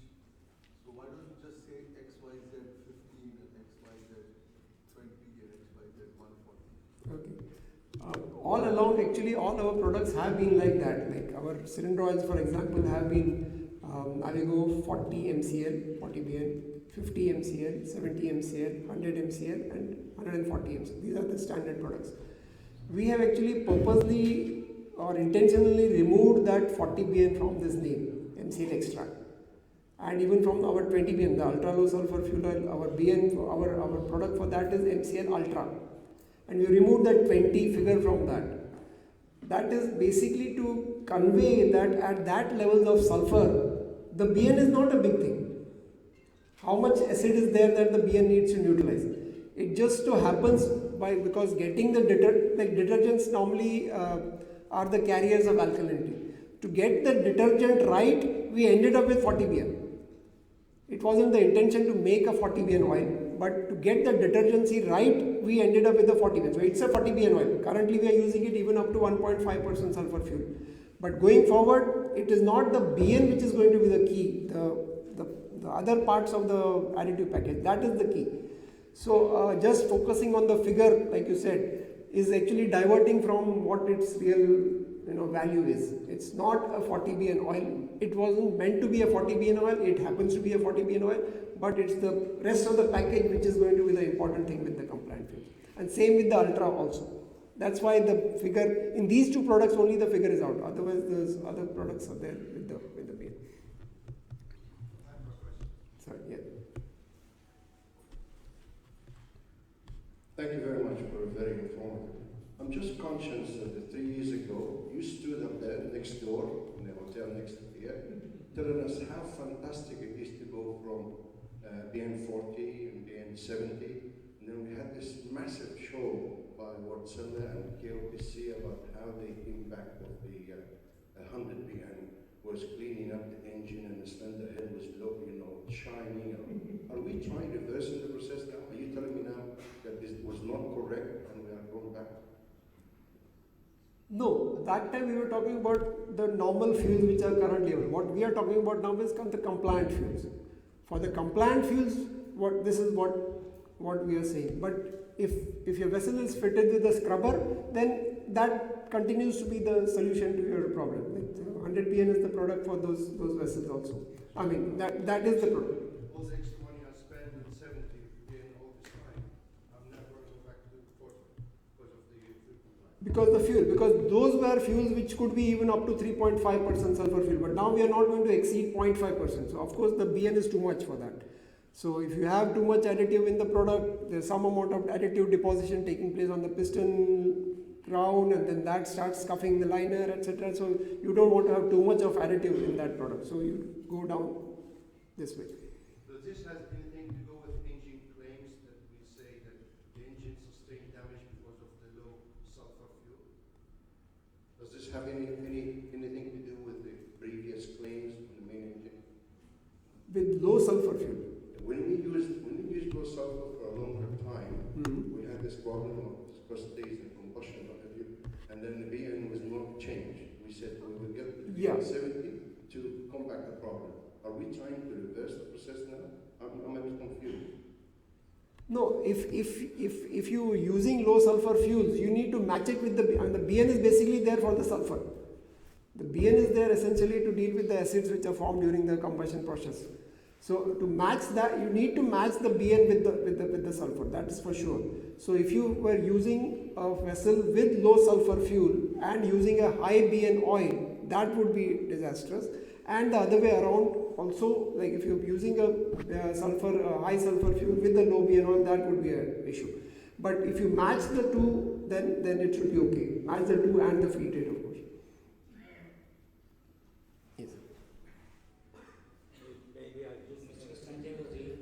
S4: So why don't you just say XYZ 15 and XYZ 20 and XYZ 140?
S2: Okay. All along, actually, all our products have been like that. Like our cylinder oils, for example, have been Avigo 40 MCL, 40 BN, 50 MCL, 70 MCL, 100 MCL, and 140 MCL. These are the standard products. We have actually purposely or intentionally removed that 40 BN from this name, MCL extra. And even from our 20 BN, the ultra low sulfur fuel oil, our BN, our product for that is MCL ultra. And we removed that 20 figure from that. That is basically to convey that at that level of sulfur, the BN is not a big thing. How much acid is there that the BN needs to neutralize? It just so happens because getting the detergents normally are the carriers of alkalinity. To get the detergent right, we ended up with 40 BN. It wasn't the intention to make a 40 BN oil, but to get the detergency right, we ended up with the 40 BN. So it's a 40 BN oil. Currently we are using it even up to 1.5% sulfur fuel. But going forward, it is not the BN which is going to be the key. The other parts of the additive package, that is the key. So just focusing on the figure, like you said, is actually diverting from what its real value is. It's not a 40 BN oil. It wasn't meant to be a 40 BN oil. It happens to be a 40 BN oil, but it's the rest of the package which is going to be the important thing with the compliant fuels. And same with the ultra also. That's why the figure in these two products only the figure is out. Otherwise, those other products are there with the BN. Sorry, yeah.
S5: Thank you very much for a very informative. I'm just conscious that 3 years ago, you stood up there next door, in the hotel next here, telling us how fantastic it is to go from BN40 and BN70. And then we had this massive show by Wärtsilä and KOPC about how the impact of the 100 BN was cleaning up the engine and the slender head was low, shining. Are we trying to reverse the process now? Are you telling me now that this was not correct and we are going back?
S2: No, that time we were talking about the normal fuels which are currently available. What we are talking about now is the compliant fuels. For the compliant fuels, this is what we are saying. But if your vessel is fitted with a scrubber, then that continues to be the solution to your problem. 100 PN is the product for those vessels also. I mean that is the product.
S5: All the extra money I spend in 70 PN all this time, I'm never going back to 40 because of the fuel.
S2: Because those were fuels which could be even up to 3.5% sulfur fuel, but now we are not going to exceed 0.5%. So of course the BN is too much for that. So if you have too much additive in the product, there's some amount of additive deposition taking place on the piston crown, and then that starts scuffing the liner, etc. So you don't want to have too much of additive in that product. So you go down this way.
S5: Does this have anything to do with engine claims that we say that the engine sustained damage because of the low sulfur fuel? Does this have anything to do with the previous claims in the main engine?
S2: With low sulfur fuel.
S5: When we used low sulfur for a longer time,
S2: Mm-hmm.
S5: we had this problem of viscosity and combustion, what have you, and then the BN was not changed. We said we would get the
S2: Yeah.
S5: 70 to combat the problem. Are we trying to reverse the process now? I'm a bit confused.
S2: No, if you using low sulfur fuels, you need to match it with and the BN is basically there for the sulfur. The BN is there essentially to deal with the acids which are formed during the combustion process. So to match that, you need to match the BN with the sulfur. That is for sure. So if you were using a vessel with low sulfur fuel and using a high BN oil, that would be disastrous. And the other way around also, like if you're using a high sulfur fuel with the low BN oil, that would be an issue. But if you match the two, then it should be okay. Match the two and the feed rate, of course. Yes.
S6: Maybe I just Mr. Sanjay Wazir.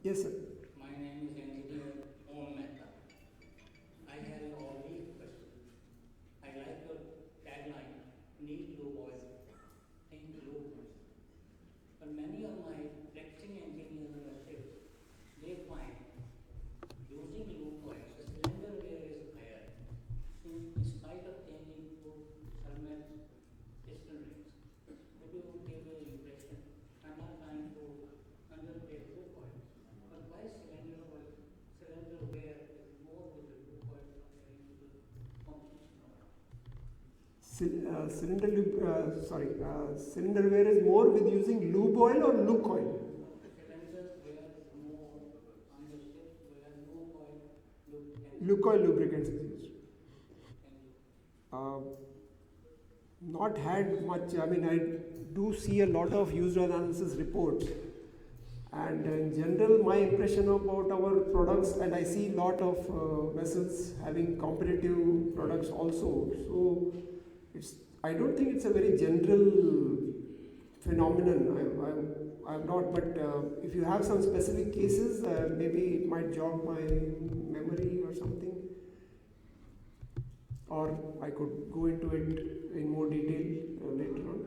S2: Yes, sir.
S6: My name is Engineer Om Mehta. I have an only question. I like your tagline, need low oil, think low oil. But many of my practicing engineers and relatives, they find using low oil, the cylinder wear is higher. In spite of changing to thermal piston rings, would you give an impression? I'm not trying to underplay low oil, but why cylinder wear is more with the low oil comparing to the competition oil?
S2: Cylinder wear is more with using lube oil or Luke oil.
S6: Cylinder wear is more on the ships where low oil
S2: Luke oil lubricants is used.
S6: and
S2: Not had much. I mean, I do see a lot of user analysis reports, and in general, my impression about our products, and I see a lot of vessels having competitive products also. So, I don't think it's a very general phenomenon. I'm not, but if you have some specific cases, maybe it might jog my memory or something. Or I could go into it in more detail later on.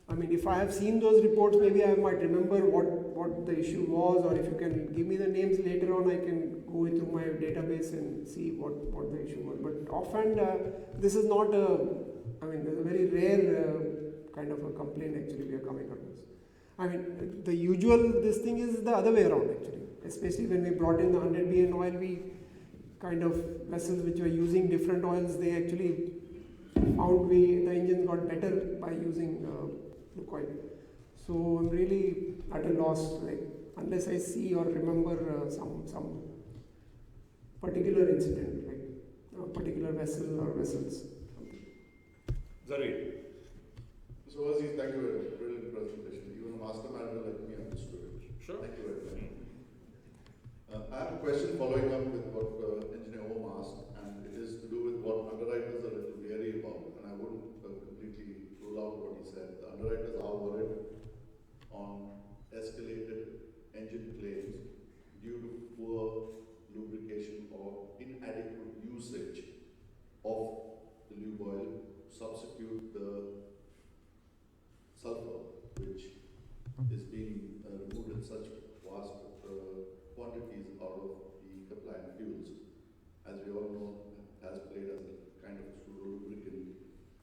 S2: I mean, if I have seen those reports, maybe I might remember what the issue was, or if you can give me the names later on, I can go through my database and see what the issue was. But offhand, this is not there's a very rare kind of a complaint actually we are coming across. I mean, the usual, this thing is the other way around actually. Especially when we brought in the 100 BN oil, we kind of vessels which were using different oils, they actually found the engines got better by using Luke oil. So I'm really at a loss, like unless I see or remember some particular incident, like a particular vessel or vessels.
S1: Zarid.
S7: So Aziz, thank you very much. Brilliant presentation. Even a master manager like me understood it.
S1: Sure.
S7: Thank you very much. I have a question following up with what Engineer Om asked, and it is to do with what underwriters are a little wary about, and I wouldn't completely rule out what he said. The underwriters are worried on escalated engine claims due to poor lubrication or inadequate usage of the lube oil to substitute the sulfur, which is being removed in such vast quantities out of the compliant fuels. As we all know, has played as a kind of pseudo lubricant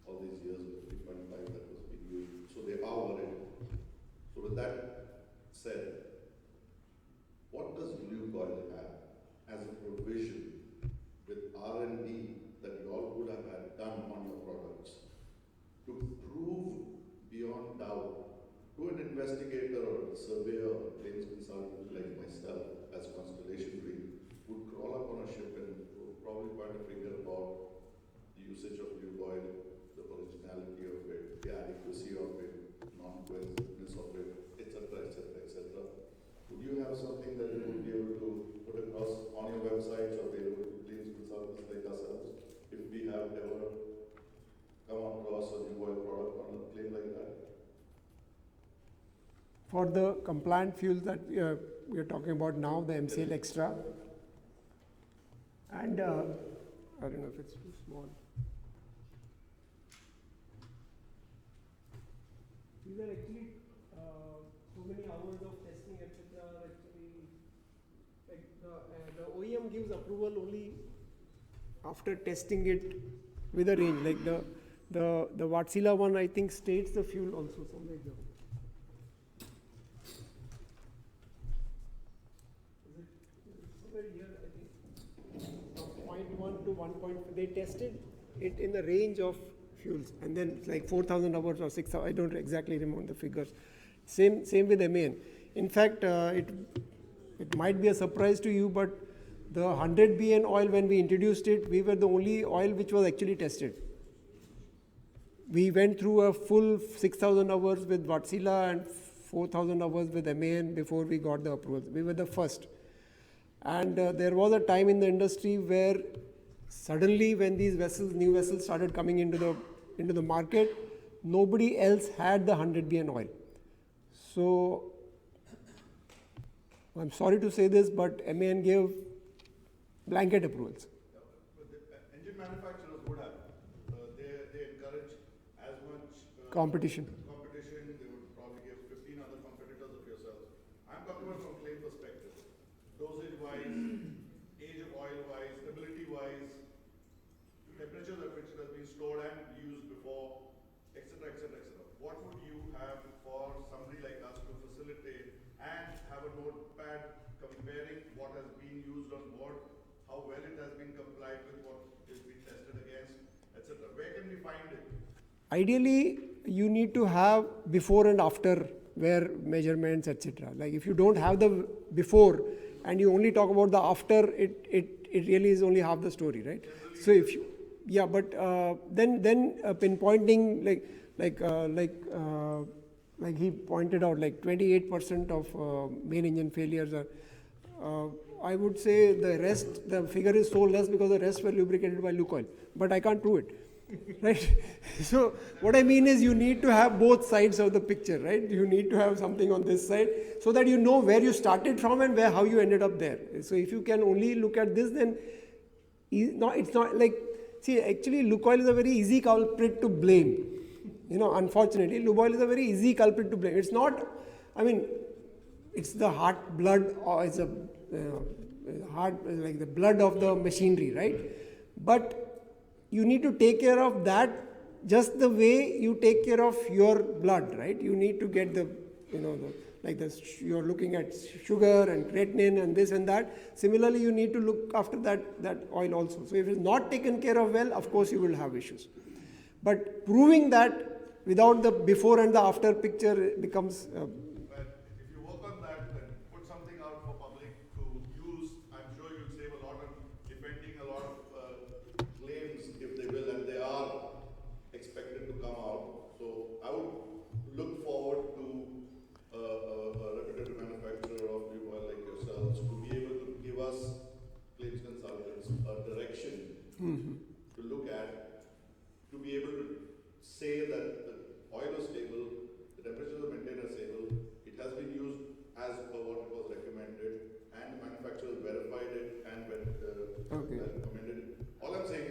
S7: all these years with 3.5 that was being used. So they are worried. So with that said, what does lube oil have as a provision with R&D that you all would have had done on your products to prove beyond doubt to an investigator or a surveyor or a claims consultant like myself as Constellation Green would crawl up on a ship and would probably point a finger about the usage of lube oil, the originality of it, the adequacy of it, non-cohesiveness of it, etc., etc., etc. Would you have something that you would be able to put put across on your websites or available to claims consultants like ourselves if we have ever come across a new oil product on a claim like that?
S2: For the compliant fuels that we are talking about now, the MCL Extra, and I don't know if it's too small. These are actually so many hours of testing, etc. Actually, like the OEM gives approval only after testing it with a range. Like the Wärtsilä one, I think, states the fuel also somewhere here. Somewhere here, I think, from 0.1 to 1. They tested it in the range of fuels, and then it's like 4,000 hours or 6,000. I don't exactly remember the figures. Same with MAN. In fact, it might be a surprise to you, but the 100 BN oil, when we introduced it, we were the only oil which was actually tested. We went through a full 6,000 hours with Wärtsilä and 4,000 hours with MAN before we got the approvals. We were the first. And there was a time in the industry where suddenly, when these vessels, new vessels, started coming into the market, nobody else had the 100 BN oil. So I'm sorry to say this, but MAN gave blanket approvals.
S7: But the engine manufacturers would have. They encourage as much
S2: Competition.
S7: They would probably give 15 other competitors of yourselves. I'm talking about from claim perspective. Dosage-wise, age of oil-wise, stability-wise, temperatures at which it has been stored and used before, etc., etc., etc. What would you have for somebody like us to facilitate and have a notepad comparing what has been used on board, how well it has been complied with, what is being tested against, etc.? Where can we find it?
S2: Ideally, you need to have before and after where measurements, etc. Like if you don't have the before and you only talk about the after, it really is only half the story, right? So if you, yeah, but then pinpointing like he pointed out, like 28% of main engine failures are. I would say the rest, the figure is so less because the rest were lubricated by Lukoil, but I can't prove it. Right? So what I mean is you need to have both sides of the picture, right? You need to have something on this side so that you know where you started from and how you ended up there. So if you can only look at this, then it's not like, see, actually Lukoil is a very easy culprit to blame. You know, unfortunately, Lukoil is a very easy culprit to blame. It's not, I mean, it's the heart, blood, or it's a heart, like the blood of the machinery, right? But you need to take care of that just the way you take care of your blood, right? You need to get the, you're looking at sugar and creatinine and this and that. Similarly, you need to look after that oil also. So if it's not taken care of well, of course you will have issues. But proving that without the before and the after picture becomes
S7: But if you work on that and put something out for public to use, I'm sure you'll save a lot on defending a lot of claims if they will, and they are expected to come out. So I would look forward to a reputable manufacturer of fuel oil like yourselves to be able to give us claims consultants a direction to look at, to be able to say that the oil is stable, the temperatures are maintained as stable, it has been used as per what it was recommended, and the manufacturer verified it and recommended it. All I'm saying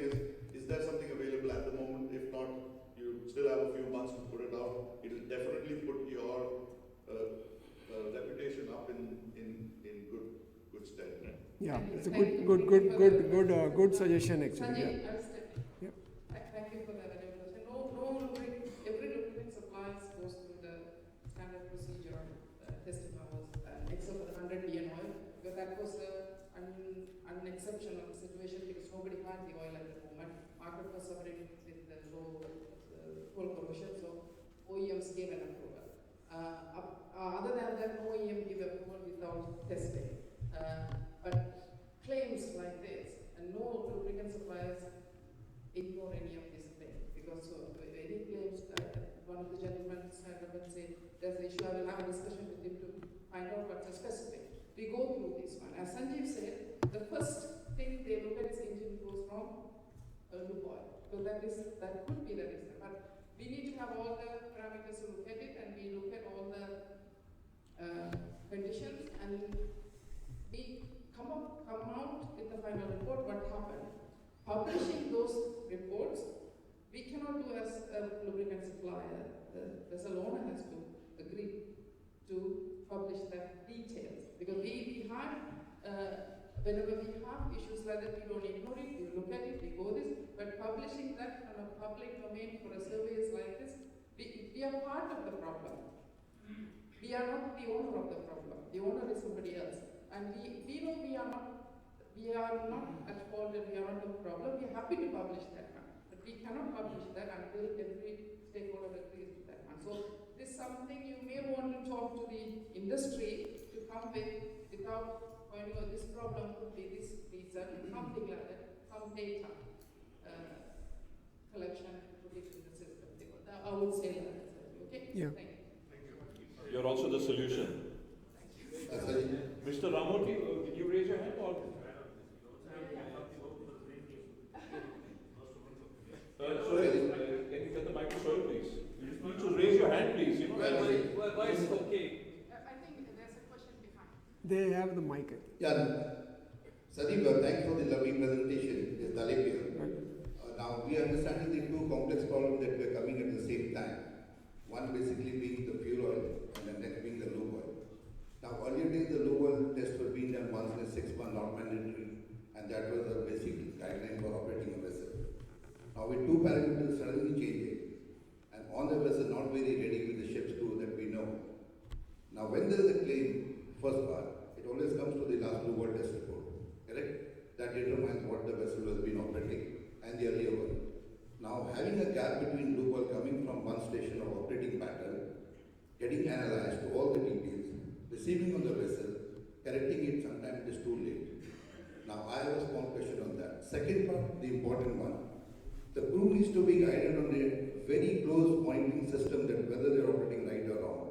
S7: is there something available at the moment? If not, you still have a few months to put it out. It will definitely put your reputation up in good stead.
S2: yeah, it's a good suggestion actually.
S3: Sanjay,
S2: Yeah.
S3: I will step in.
S2: Yeah.
S3: Thank you for that valuable question. Every lubricant supplies goes through the standard procedure of testing hours, except for the 100 BN oil, because that was an exceptional situation because nobody had the oil at the moment. Market was suffering with the low coal corrosion, so OEMs gave an approval. Other than that, no OEM gave approval without testing. But claims like this, and no lubricant suppliers ignore any of these things, because any claims, one of the gentlemen stand up and say, there's an issue, I will have a discussion with him to find out what's the specific. We go go through this one. As Sanjeev said, the first thing they look at is engine flows from lube oil. So that could be the reason. But we need to have all the parameters to look at it, and we look at all the conditions, and we come out with the final report. What happened? Publishing those reports, we cannot do as a lubricant supplier. The vessel owner has to agree to publish the details, because we had whenever we have issues like that, we don't ignore it, we look at it, we go this, but publishing that on a public domain for a surveys like this, we are part of the problem. We are not the owner of the problem. The owner is somebody else. And we know we are not at fault, and we are not the problem. We are happy to publish that one. But we cannot publish that until every stakeholder agrees with that one. So this is something you may want to talk to the industry to come with, without pointing out this problem could be this reason, something like that, some data collection and put it in the system. I would say that. Okay?
S2: Yeah.
S3: Thank you.
S1: You're also the solution. Mr. Ramoti, did you raise your hand or? Sorry, can you get the microphone, please? You just need to raise your hand, please. You know,
S6: Why is it okay?
S3: I think there's a question behind.
S2: They have the mic.
S7: Yeah, Sandeep, thanks for the lovely presentation. It's Dalip here. Now, we are understanding the two complex problems that were coming at the same time. One basically being the fuel oil, and the next being the lube oil. Now, earlier days, the lube oil tests were being done once in a 6 month, not mandatory, and that was a basic guideline for operating a vessel. Now, with two parameters suddenly changing, and on the vessel not very ready with the ship's crew that we know. Now, when there is a claim, first part, it always comes to the last lube oil test report, correct? That determines what the vessel has been operating, and the earlier one. Now, having a gap between lube oil coming from one station of operating pattern, getting analyzed to all the details, receiving on the vessel, correcting it, sometimes it is too late. Now, I have a small question on that. Second part, the important one. The crew needs to be guided on a very close monitoring system that whether they are operating right or wrong.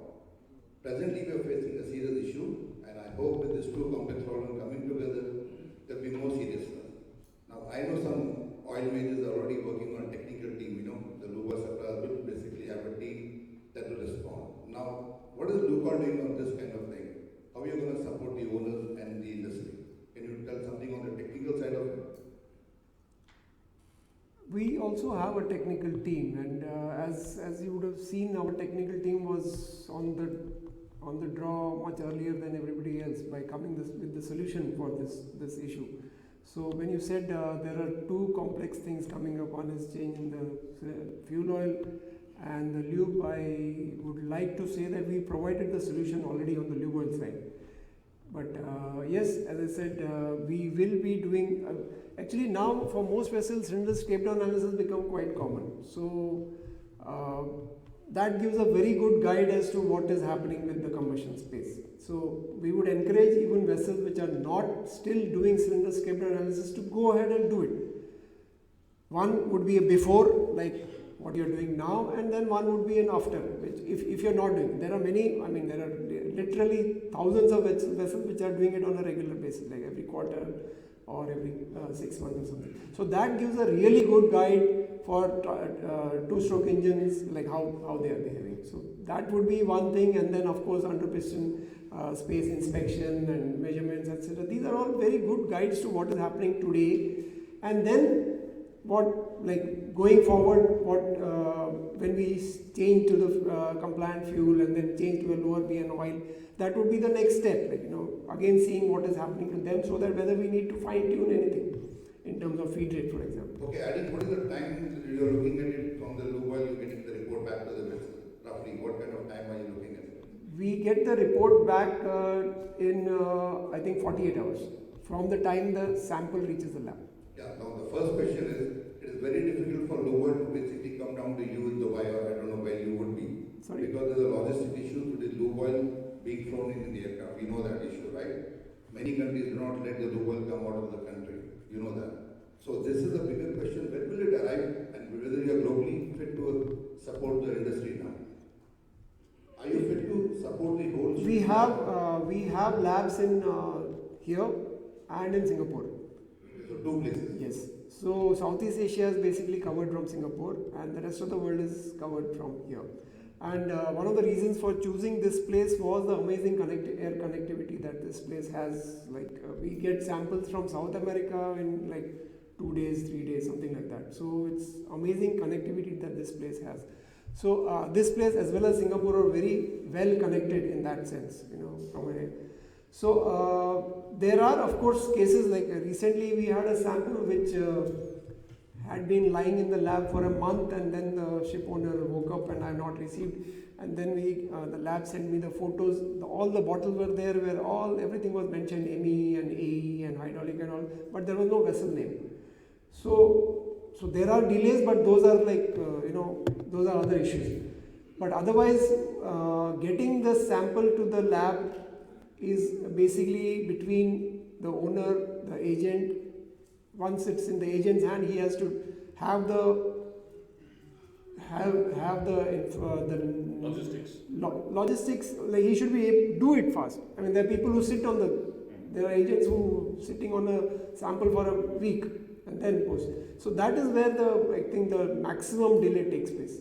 S7: Presently, we are facing a serious issue, and I hope with this two complex problem coming together, there will be more seriousness. Now, I know some oil majors are already working on a technical team, the lube oil suppliers will basically have a team that will respond. Now, what is Lukoil doing on this kind of thing? How are you going to support the owners and the industry? Can you tell something on the technical side of it?
S2: We also have a technical team, and as you would have seen, our technical team was on the draw much earlier than everybody else by coming with the solution for this issue. So when you said there are two complex things coming up, one is change in the fuel oil and the lube, I would like to say that we provided the solution already on the lube oil side. But yes, as I said, we will be doing, actually now for most vessels, cylinder scrape down analysis become quite common. So that gives a very good guide as to what is happening with the combustion space. So we would encourage even vessels which are not still doing cylinder scrape down analysis to go ahead and do it. One would be a before, like what you're doing now, and then one would be an after, which if you're not doing. There are many, there are literally thousands of vessels which are doing it on a regular basis, like every quarter or every 6 months or something. So that gives a really good guide for two-stroke engines, like how they are behaving. So that would be one thing, and then of course under piston space inspection and measurements, etc. These are all very good guides to what is happening today. And then what, like going forward, when we change to the compliant fuel and then change to a lower BN oil, that would be the next step. Like, again seeing what is happening to them, so that whether we need to fine tune anything in terms of feed rate, for example.
S7: Okay, Adi, what is the time you are looking at it from the lube oil, you getting the report back to the vessel? Roughly, what kind of time are you looking at it?
S2: We get the report back in I think 48 hours from the time the sample reaches the lab.
S7: Yeah, now the first question is, it is very difficult for lube oil to basically come down to you in Dubai, or I don't know where you would be.
S2: Sorry?
S7: Because there's a logistic issue with the lube oil being thrown in the aircraft. We know that issue, right? Many countries do not let the lube oil come out of the country. You know that. So this is a bigger question. When will it arrive, and whether you are globally fit to support the industry now? Are you fit to
S5: support the whole.
S2: We have labs in here and in Singapore.
S5: So 2 places.
S2: Yes. So Southeast Asia is basically covered from Singapore, and the rest of the world is covered from here. And one of the reasons for choosing this place was the amazing air connectivity that this place has. Like we get samples from South America in like 2 days, 3 days, something like that. So it's amazing connectivity that this place has. So this place as well as Singapore are very well connected in that sense, you know, from a. So there are of course cases like recently we had a sample which had been lying in the lab for a month, and then the ship owner woke up and I not received, and then the lab sent me the photos. All the bottles were there, where everything was mentioned, ME and AE and hydraulic and all, but there was no vessel name. So there are delays, but those are like those are other issues. But otherwise, getting the sample to the lab is basically between the owner, the agent. Once it's in the agent's hand, he has to have the
S1: Logistics.
S2: Logistics. Like he should be able to do it fast. I mean, there are people who sit on there are agents who sitting on a sample for a week and then post. So that is where I think the maximum delay takes place.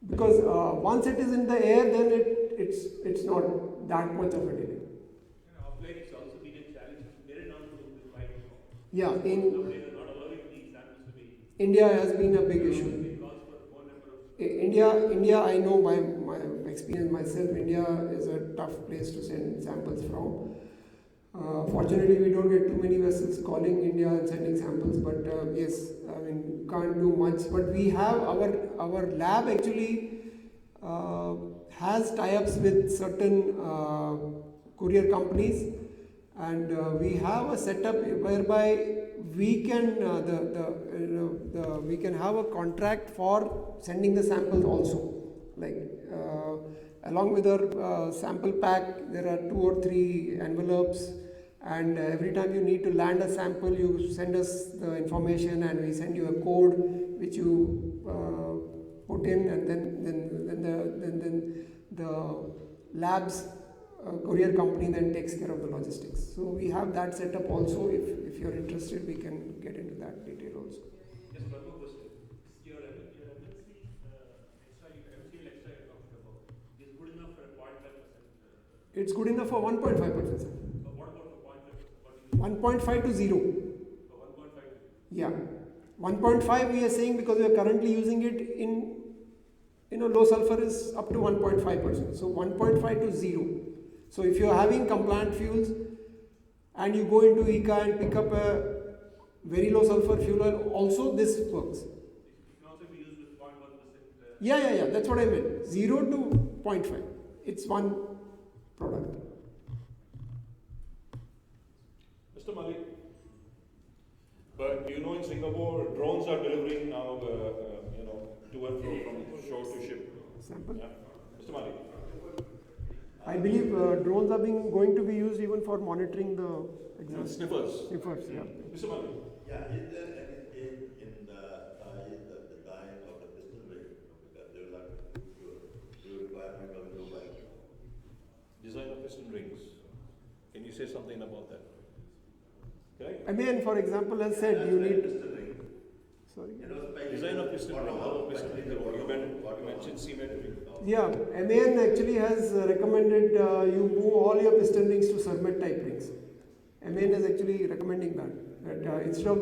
S2: Because once it is in the air, then it's not that much of a delay.
S1: Offline, it's also been a challenge to get it down to the right.
S2: Yeah, in
S1: Nowadays, they're not allowing these samples to be.
S2: India has been a big issue. India, I know by my experience myself, India is a tough place to send samples from. Fortunately, we don't get too many vessels calling India and sending samples, but yes, I mean, can't do much. But we have our lab actually has tie-ups with certain courier companies, and we have a setup whereby we can we can have a contract for sending the samples also. Like along with our sample pack, there are 2 or 3 envelopes, and every time you need to land a sample, you send us the information, and we send you a code which you put in, and then the lab's courier company then takes care of the logistics. So we have that setup also. If you're interested, we can get into that detail also.
S1: Just one more question. Your MNC extra you're talking about is good enough for a 0.5%?
S2: It's good enough for 1.5%.
S1: What about for 0.5%?
S2: 1.5 to 0.
S1: For 1.5 to 0.
S2: Yeah. 1.5 we are saying because we are currently using it in low sulfur is up to 1.5%. So 1.5 to 0. So if you are having compliant fuels and you go into ICA and pick up a very low sulfur fuel oil, also this works.
S1: It can also be used with 0.1%.
S2: Yeah. That's what I meant. 0 to 0.5. It's one product.
S1: Mr. Malik, but you know in Singapore, drones are delivering now, to and fro from shore to ship.
S2: Sample.
S1: Yeah. Mr. Malik.
S2: I believe drones are going to be used even for monitoring the exhaust.
S1: Sniffers.
S2: Sniffers, yeah.
S1: Mr. Malik.
S7: Yeah, is there anything in the design of the piston ring? Because there is a requirement of no bike.
S1: Design of piston rings. Can you say something about that? Correct?
S2: I mean, for example, has said you need.
S7: Piston ring.
S2: Sorry.
S1: Design of piston ring. How piston ring? You mentioned symmetry.
S2: Yeah, MAN actually has recommended you move all your piston rings to Surmet type rings. MAN is actually recommending that instead of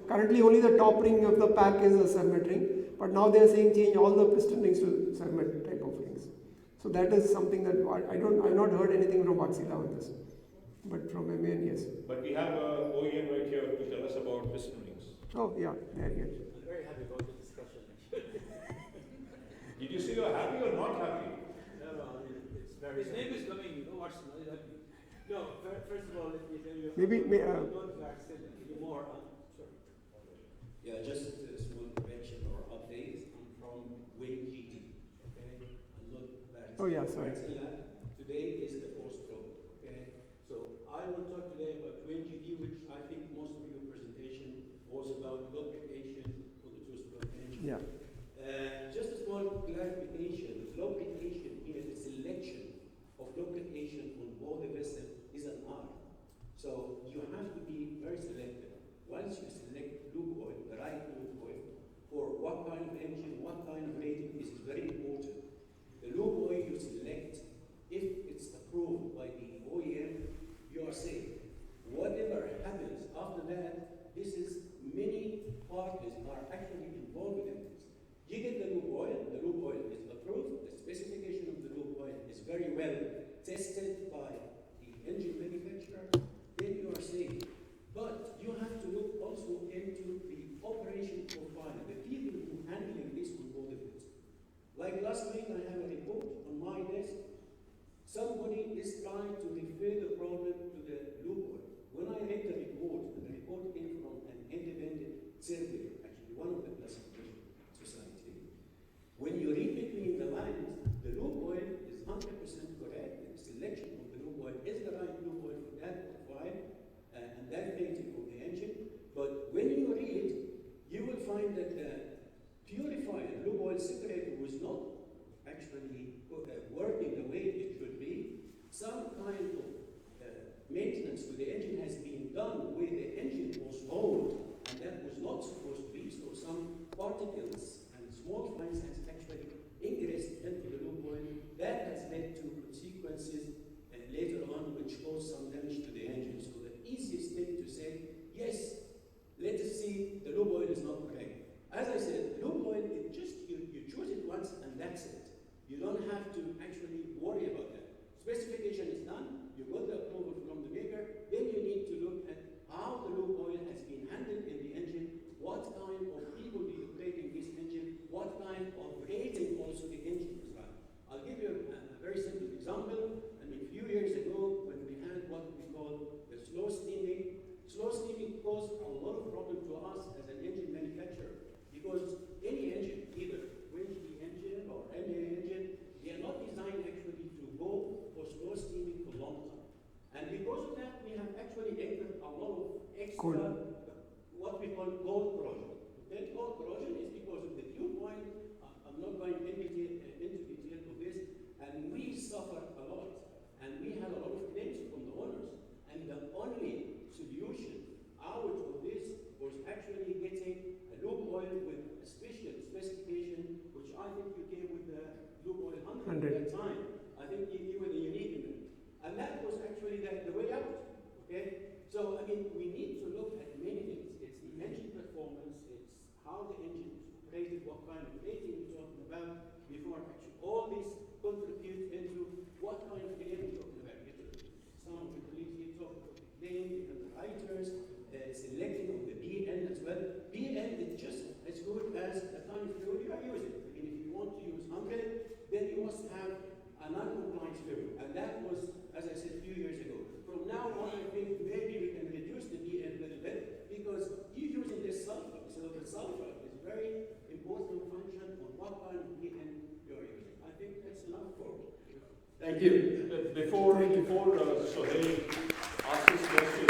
S2: currently only the top ring of the pack is a Surmet ring, but now they are saying change all the piston rings to Surmet type of rings. So that is something that I've not heard anything from Vatsila on this, but from MAN, yes.
S1: But we have a OEM right here to tell us about piston rings.
S2: Oh yeah, there he is.
S8: I'm very happy about the discussion actually.
S1: Did you say you're happy or not happy?
S8: No, it's very. His name is coming, you know what's happy. No, first of all, let me tell you.
S2: Maybe.
S8: Don't vaccine anymore. Sorry.
S9: Yeah, just a small correction or update. I'm from Wing GT. Okay, I'm not vaccine.
S2: Oh yeah, sorry.
S9: Today is the 4th stroke. Okay, so I will talk today about Wing GT, which I think most of your presentation was about lubrication for the two-stroke engine.
S2: Yeah.
S9: Just a small clarification. Lubrication here is done where the engine was old, and that was not supposed to be, so some particles and small fines has actually ingressed into the lube oil. That has led to consequences later on which caused some damage to the engine. So the easiest thing to say, yes, let us see the lube oil is not okay. As I said, lube oil, it just, you choose it once and that's it. You don't have to actually worry about that. Specification is done, you got the approval from the maker, then you need to look at how the lube oil has been handled in the engine, what kind of people be operating this engine, what kind of rating also the engine is run. I'll give you a very simple example. I mean, a few years ago, when we had what we call the slow steaming caused a lot of problem to us as an engine manufacturer, because any engine, either Winch engine or MA engine, they are not designed actually to go for slow steaming for long time. And because of that, we have actually entered a lot of extra, what we call cold corrosion. Okay? Cold corrosion is because of the dew point. I'm not going into detail of this, and we suffered a lot, and we had a lot of claims from the owners, and the only solution out of this was actually getting a lube oil with a special specification, which I think you came with the lube oil 100 at that time. I think you were the unique in it. And that was actually the way out. Okay? So, I mean, we need to look at many things. It's the engine performance, it's how the engine is operated, what kind of rating we're talking about, before actually all this contributes into what kind of claim we're talking about. Some of the colleagues here talk about the claim, the underwriters, selecting of the BN as well. BN is just as good as the kind of fuel you are using. I mean, if you want to use 100, then you must have a non-compliant fuel. And that was, as I said a few years ago. From now on, I think maybe we can reduce the BN a little bit, because you're using this sulfur. So the sulfur is very important function on what kind of BN you're using. I think that's enough for me.
S1: Thank you. Before Sohail asks his question,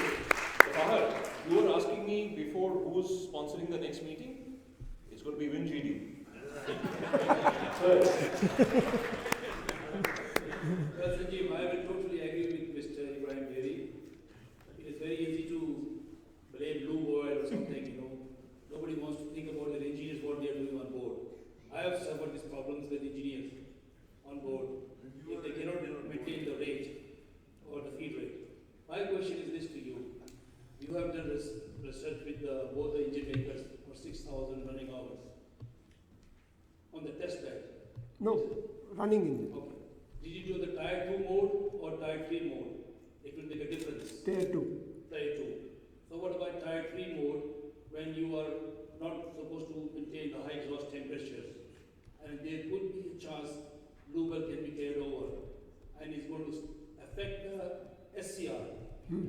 S1: Fahad, you were asking me before who's sponsoring the next meeting? It's going to be WinGD.
S8: Well, Sanjeev, I will totally agree with Mr. Ibrahim Berry. It is very easy to blame lube oil or something, Nobody wants to think about the engineers, what they are doing on board. I have suffered these problems with engineers on board. If they cannot maintain the rate or the feed rate. My question is this to you. You have done research with both the engine makers for 6,000 running hours on the test bed.
S2: No, running engine.
S8: Okay. Did you do the Tier 2 mode or Tier 3 mode? It will make a difference.
S2: Tier 2.
S8: Tier 2. So what about Tier 3 mode when you are not supposed to maintain the high exhaust temperatures, and there could be a chance lube oil can be carried over and it's going to affect the SCR?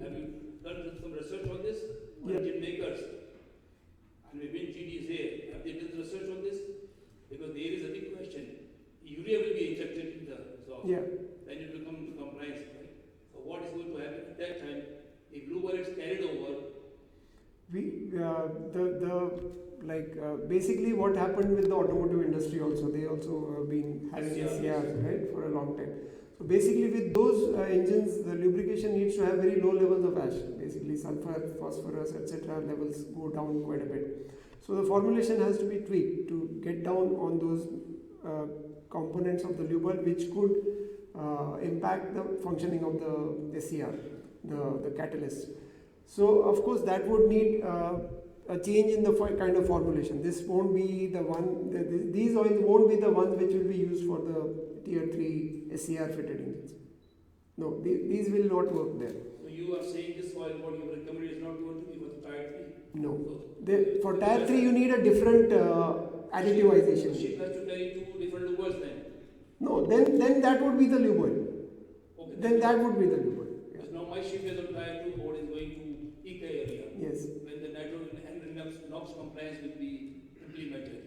S8: Have you done some research on this? Engine makers and maybe GD is here. Have they done research on this? Because there is a big question. Urea will be injected in the exhaust.
S2: Yeah.
S8: Then it will come into compliance, right? So what is going to happen at that time if lube oil is carried over?
S2: Basically what happened with the automotive industry also, they also have been having SCRs, right, for a long time. So basically with those engines, the lubrication needs to have very low levels of ash. Basically sulfur, phosphorus, etc. levels go down quite a bit. So the formulation has to be tweaked to get down on those components of the lube oil which could impact the functioning of the SCR, the catalyst. So of course that would need a change in the kind of formulation. This won't be the one, these oils won't be the ones which will be used for the Tier 3 SCR fitted engines. No, these will not work there.
S8: So you are saying this oil, what you recommend is not going to be for Tier 3?
S2: No.
S8: So
S2: for Tier 3 you need a different additivization.
S8: Ship has to carry two different lube oils then?
S2: No, then that would be the lube oil.
S8: Okay.
S2: Then that would be the lube oil. Yeah.
S8: Because now my ship is on Tier 2 board is going to EK area.
S2: Yes.
S8: When the nitrogen and NOx compliance will be implemented,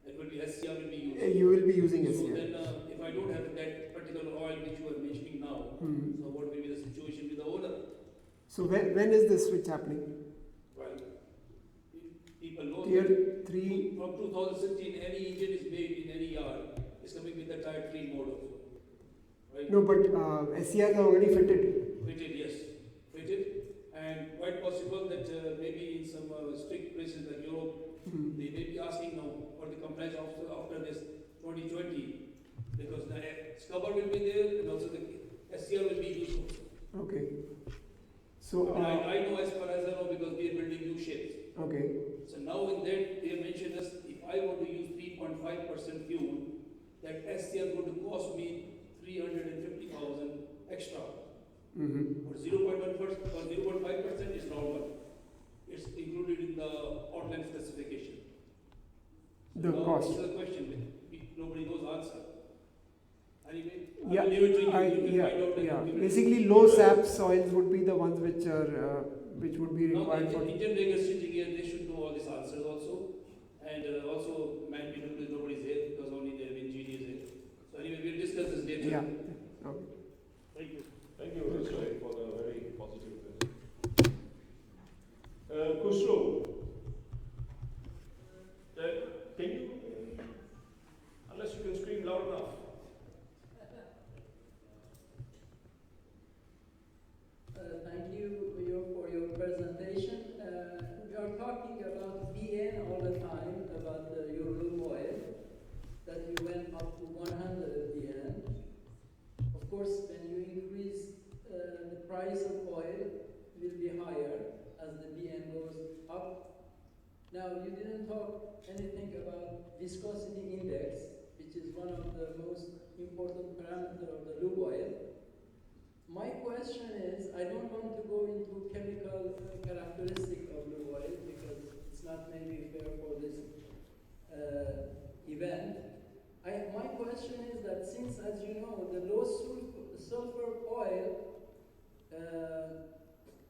S8: it will be SCR will be used.
S2: You will be using
S8: So
S2: SCR.
S8: then if I don't have that particular oil which you are mentioning now, so what will be the situation with the owner?
S2: So when is this switch happening?
S8: Well, people know
S2: Tier 3.
S8: from 2016 any engine is made in any yard is coming with the Tier 3 mode also. Right?
S2: No, but SCRs are already fitted.
S8: Fitted, yes. Fitted, and quite possible some strict places like Europe, they may be asking now for the compliance after this 2020, because the scrubber will be there and also the SCR will be used also.
S2: Okay. So,
S8: I know as far as I know because we are building new ships.
S2: okay.
S8: So now in that they mentioned us, if I want to use 3.5% fuel, that SCR going to cost me 350,000 extra.
S2: Mm-hmm.
S8: Or 0.1% or 0.5% is normal. It's included in the outline specification.
S2: The
S8: now
S2: cost.
S8: This is a question nobody knows answer. Anyway,
S2: Yeah,
S8: I will leave it to you. You can find out.
S2: yeah. Basically, low SAP soils would be the ones which are which would be
S8: Now,
S2: required for.
S8: Indian regulators sitting here, they should know all these answers also. And also, might be nobody's here because only the engineers here. So anyway, we'll discuss this later.
S2: Yeah. Okay.
S8: Thank you.
S1: Thank you, Mr. for the very positive presentation. Khusro, can you, unless you can scream loud enough.
S10: Thank you for your presentation. We are talking about BN all the time, about your lube oil, that you went up to 100 BN. Of course, when you increase the price of oil will be higher as the BN goes up. Now, you didn't talk anything about viscosity index, which is one of the most important parameters of the lube oil. My question is, I don't want to go into chemical characteristic of lube oil because it's not maybe fair for this event. My question is that since, as you know, the low sulfur oil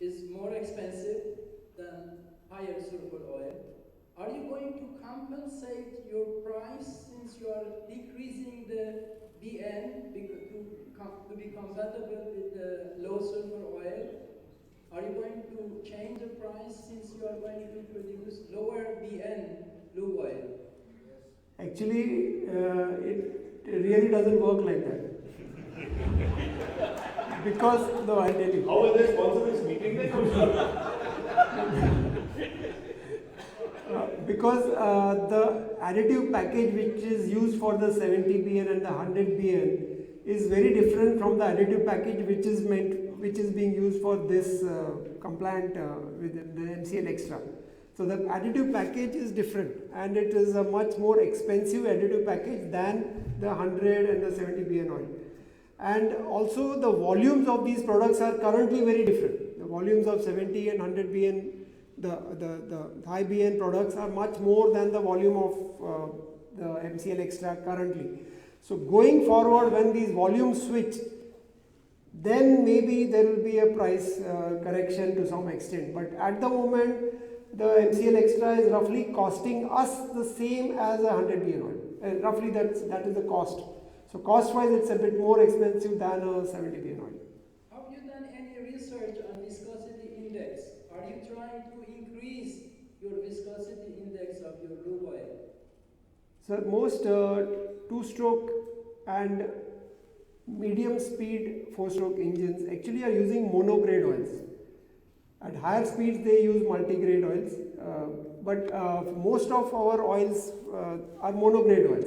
S10: is more expensive than higher sulfur oil, are you going to compensate your price since you are decreasing the BN to be compatible with the low sulfur oil? Are you going to change the price since you are going to produce lower BN lube oil?
S2: Actually, it really doesn't work like that. Because, no, I'll tell you.
S1: How will they sponsor this meeting then?
S2: Because the additive package which is used for the 70 BN and the 100 BN is very different from the additive package which is being used for this compliant with the MCL extra. So the additive package is different and it is a much more expensive additive package than the 100 and the 70 BN oil. And also the volumes of these products are currently very different. The volumes of 70 and 100 BN, the high BN products are much more than the volume of the MCL extra currently. So going forward, when these volumes switch, then maybe there will be a price correction to some extent. But at the moment, the MCL extra is roughly costing us the same as a 100 BN oil. Roughly that is the cost. So cost wise, it's a bit more expensive than a 70 BN oil.
S10: Have you done any research on viscosity index? Are you trying to increase your viscosity index of your lube oil?
S2: Sir, most two-stroke and medium speed four-stroke engines actually are using monograde oils. At higher speeds they use multigrade oils, but most of our oils are monograde oils.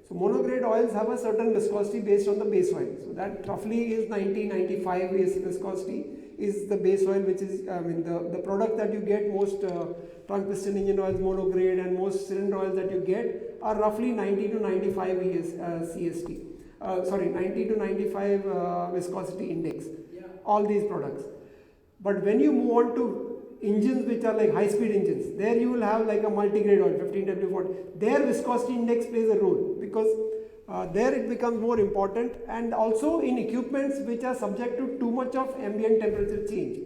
S2: So monograde oils have a certain viscosity based on the base oil. So that roughly is 90-95 viscosity is the base oil, which is the product that you get. Most trunk piston engine oils monograde and most cylinder oils that you get are roughly 90 to 95 CST. 90 to 95 viscosity index.
S10: Yeah.
S2: All these products. But when you move on to engines which are like high speed engines, there you will have like a multigrade oil 15W40. Their viscosity index plays a role because there it becomes more important, and also in equipments which are subject to too much of ambient temperature change.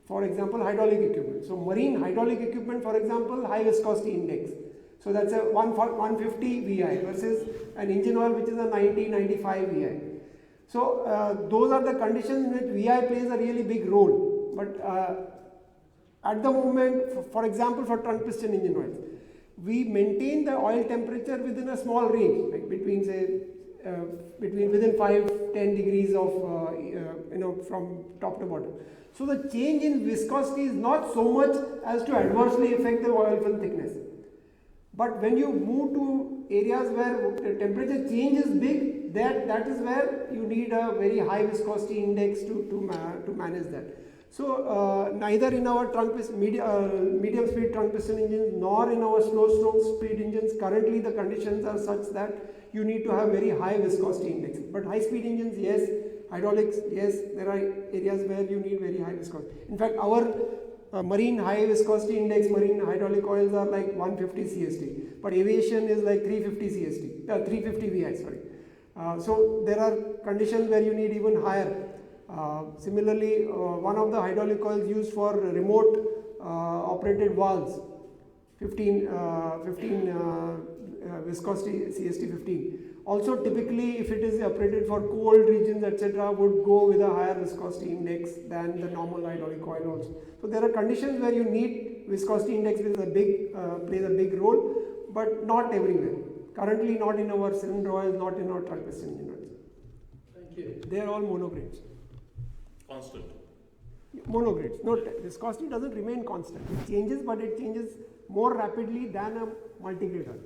S2: For example, hydraulic equipment. So marine hydraulic equipment, for example, high viscosity index. So that's a 150 VI versus an engine oil which is a 90-95 VI. So those are the conditions in which VI plays a really big role. But at the moment, for example, for trunk piston engine oils, we maintain the oil temperature within a small range, like between say within 5 10 degrees of, from top to bottom. So the change in viscosity is not so much as to adversely affect the oil film thickness. But when you move to areas where the temperature change is big, that is where you need a very high viscosity index to manage that. So neither in our medium speed trunk piston engines nor in our slow stroke speed engines currently the conditions are such that you need to have very high viscosity index. But high speed engines, yes. Hydraulics, yes, there are areas where you need very high viscosity. In fact, our marine high viscosity index marine hydraulic oils are like 150 CST, but aviation is like 350 CST, 350 VI, sorry. So there are conditions where you need even higher. Similarly, one of the hydraulic oils used for remote operated valves, 15 viscosity CST 15. Also typically if it is operated for cold regions etc. would go with a higher viscosity index than the normal hydraulic oil also. So there are conditions where you need viscosity index plays a big role, but not everywhere. Currently not in our cylinder oils, not in our trunk piston engine oils.
S10: Thank you.
S2: They are all monogrades.
S1: Constant.
S2: Monogrades. No, viscosity doesn't remain constant. It changes, but it changes more rapidly than a multigrade oil.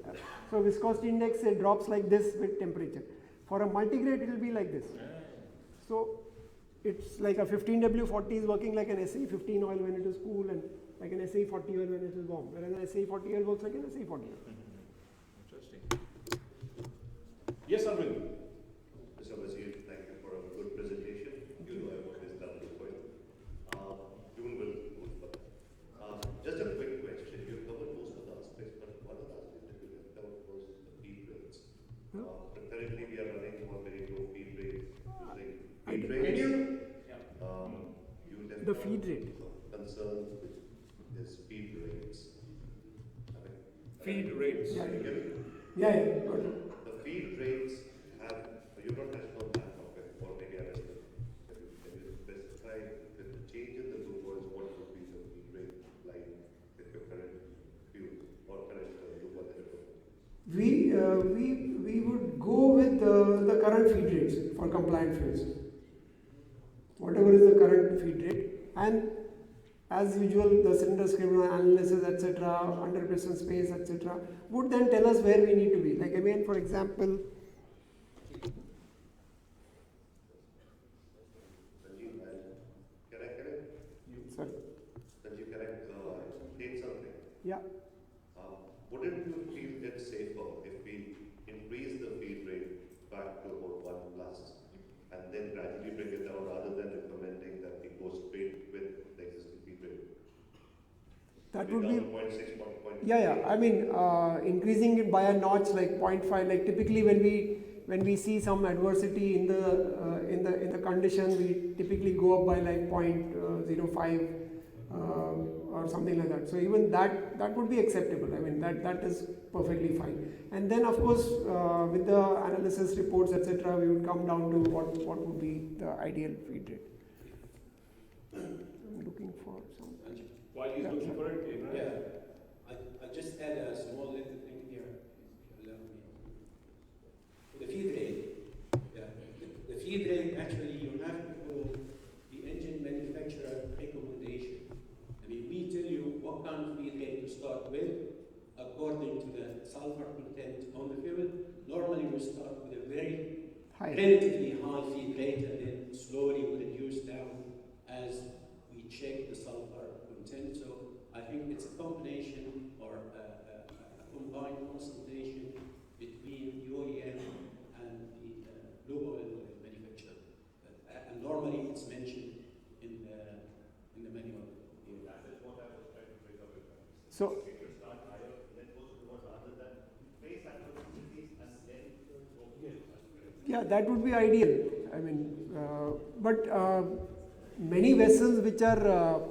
S2: So viscosity index drops like this with temperature. For a multigrade, it will be like this. So it's like a 15W40 is working like an SAE15 oil when it is cool, and like an SAE40 oil when it is warm. Whereas an SAE40 oil works like an SAE40 oil.
S1: Interesting. Yes, Arvind.
S7: Mr. Wazir, thank you for a good presentation. You know I've always done the point. You will move further. Just a quick question. You covered most of the aspects, but one of the aspects that you left out was the feed rates. Currently, we are running on very low feed rates. Feed rates. You left
S2: The
S7: out
S2: feed rate.
S7: concern with is feed rates.
S1: Feed rates.
S2: Yeah.
S7: Can you get it?
S2: Yeah, got it.
S7: The feed rates have, you don't touch on that topic, or maybe I missed it. Can you specify the change in the loop oils, what would be the feed rate like with your current fuel or current loop oil that you're putting?
S2: We would go with the current feed rates for compliant fuels. Whatever is the current feed rate, and as usual the cylinder scribbler analysis etc. under piston space etc. would then tell us where we need to be. Like again, for example,
S7: Sanjeev, can I
S2: sorry,
S7: Sanjeev, can I state something?
S2: yeah.
S7: Wouldn't you feel it safer if we increase the feed rate back to about 1 plus and then gradually bring it down rather than recommending that we go straight with the existing feed rate?
S2: That would be
S7: 0.6, 0.2.
S2: yeah. I mean, increasing it by a notch like 0.5. Like typically when we see some adversity in the condition, we typically go up by like 0.05 or something like that. So even that would be acceptable. I mean that is perfectly fine. And then of course with the analysis reports etc. we would come down to what would be the ideal feed rate. I'm looking for some.
S1: While he's looking for it,
S9: Yeah, I just add a small little thing here, if you allow me. The feed rate. Yeah, the feed rate actually you have to follow the engine manufacturer recommendation. I mean, we tell you what kind of feed rate to start with according to the sulfur content on the fuel. Normally we start with a very relatively high feed rate and then slowly we reduce down as we check the sulfur content. So I think it's a combination or a combined consultation between the OEM and the lube oil manufacturer. And normally it's mentioned in the manual.
S2: So yeah, that would be ideal. I mean, but many vessels which are,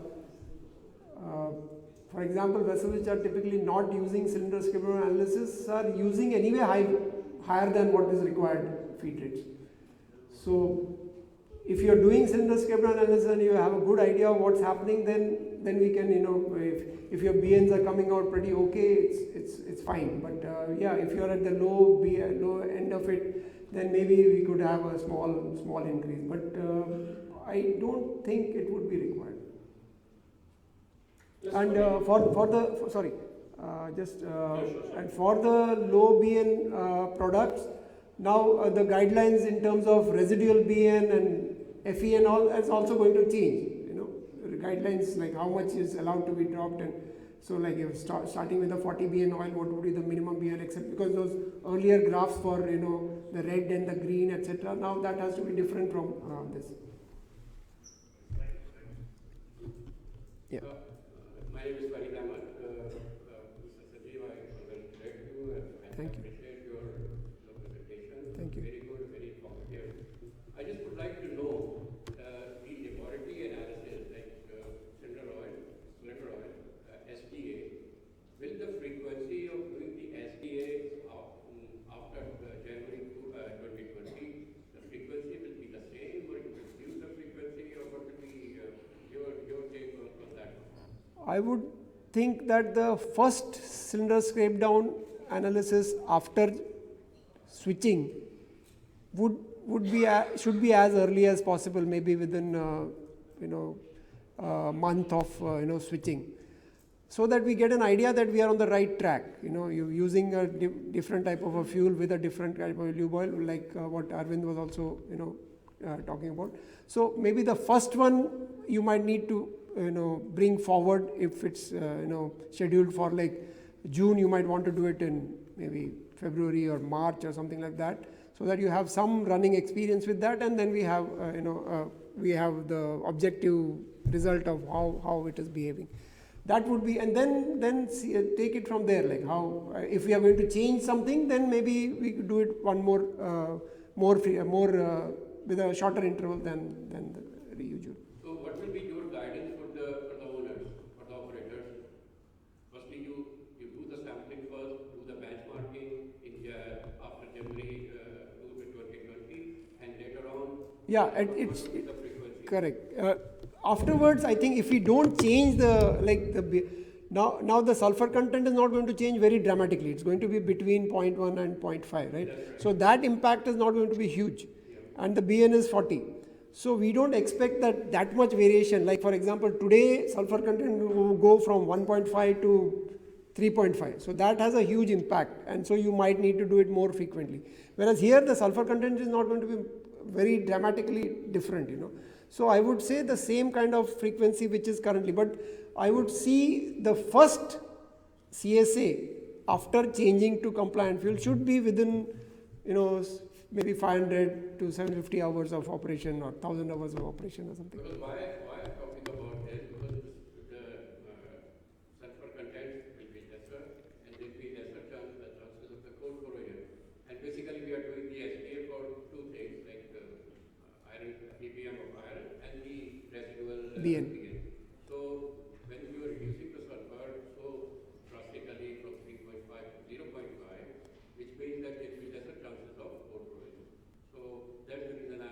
S2: for example, vessels which are typically not using cylinder scribbler analysis are using anyway higher than what is required feed rates. So if you are doing cylinder scribbler analysis and you have a good idea of what's happening, then we can, if your BNs are coming out pretty okay, it's fine. But yeah, if you are at the low end of it, then maybe we could have a small increase. But I don't think it would be required. And and for the low BN products, now the guidelines in terms of residual BN and FE and all is also going to change. You know, the guidelines like how much is allowed to be dropped, and so like if starting with a 40 BN oil, what would be the minimum BN except because those earlier graphs for the red and the green etc. Now that has to be different from this. Yeah.
S11: My name is Farid Ahmad. Mr. Sajeev, I congratulate you and
S2: Thank you.
S11: appreciate your presentation.
S2: Thank you.
S11: Very good, very informative. I just would like to know the laboratory analysis like cylinder oil, SDA. Will the frequency of doing the SDA after January 2020, the frequency will be the same, or it will reduce the frequency, or what will be your take on that?
S2: I would think that the first cylinder scrape down analysis after switching should be as early as possible, maybe within a month of switching, so that we get an idea that we are on the right track. You're using a different type of a fuel with a different type of lube oil, like what Arvind was also talking about. So maybe the first one you might need to bring forward if it's scheduled for like June. You might want to do it in maybe February or March or something like that, so that you have some running experience with that, and then we have the objective result of how it is behaving. That would be, and then see, take it from there. Like how if we are going to change something, then maybe we could do it one more with a shorter interval than the usual.
S11: So what will be your guidance for the owners, for the operators? Firstly, you do the sampling first, do the benchmarking after January 2020, and later on.
S2: Yeah, it's correct. Afterwards, I think if we don't change now the sulfur content is not going to change very dramatically. It's going to be between 0.1 and 0.5, right?
S11: Right.
S2: So that impact is not going to be huge, and the BN is 40. So we don't expect that much variation. Like for example, today sulfur content will go from 1.5 to 3.5. So that has a huge impact, and so you might need to do it more frequently. Whereas here the sulfur content is not going to be very dramatically different, So I would say the same kind of frequency which is currently, but I would see the first CSA after changing to compliant fuel should be within, maybe 500 to 750 hours of operation or 1000 hours of operation or something.
S11: Because why I'm talking about this, because the sulfur content will be lesser, and there will be lesser chances of the cold corrosion. And basically we are doing the SDA for two things, like iron, ppm of iron, and the residual
S2: BN.
S11: So when you are reducing the sulfur so drastically from 3.5 to 0.5, which means that there will be lesser chances of cold corrosion. So that's the reason I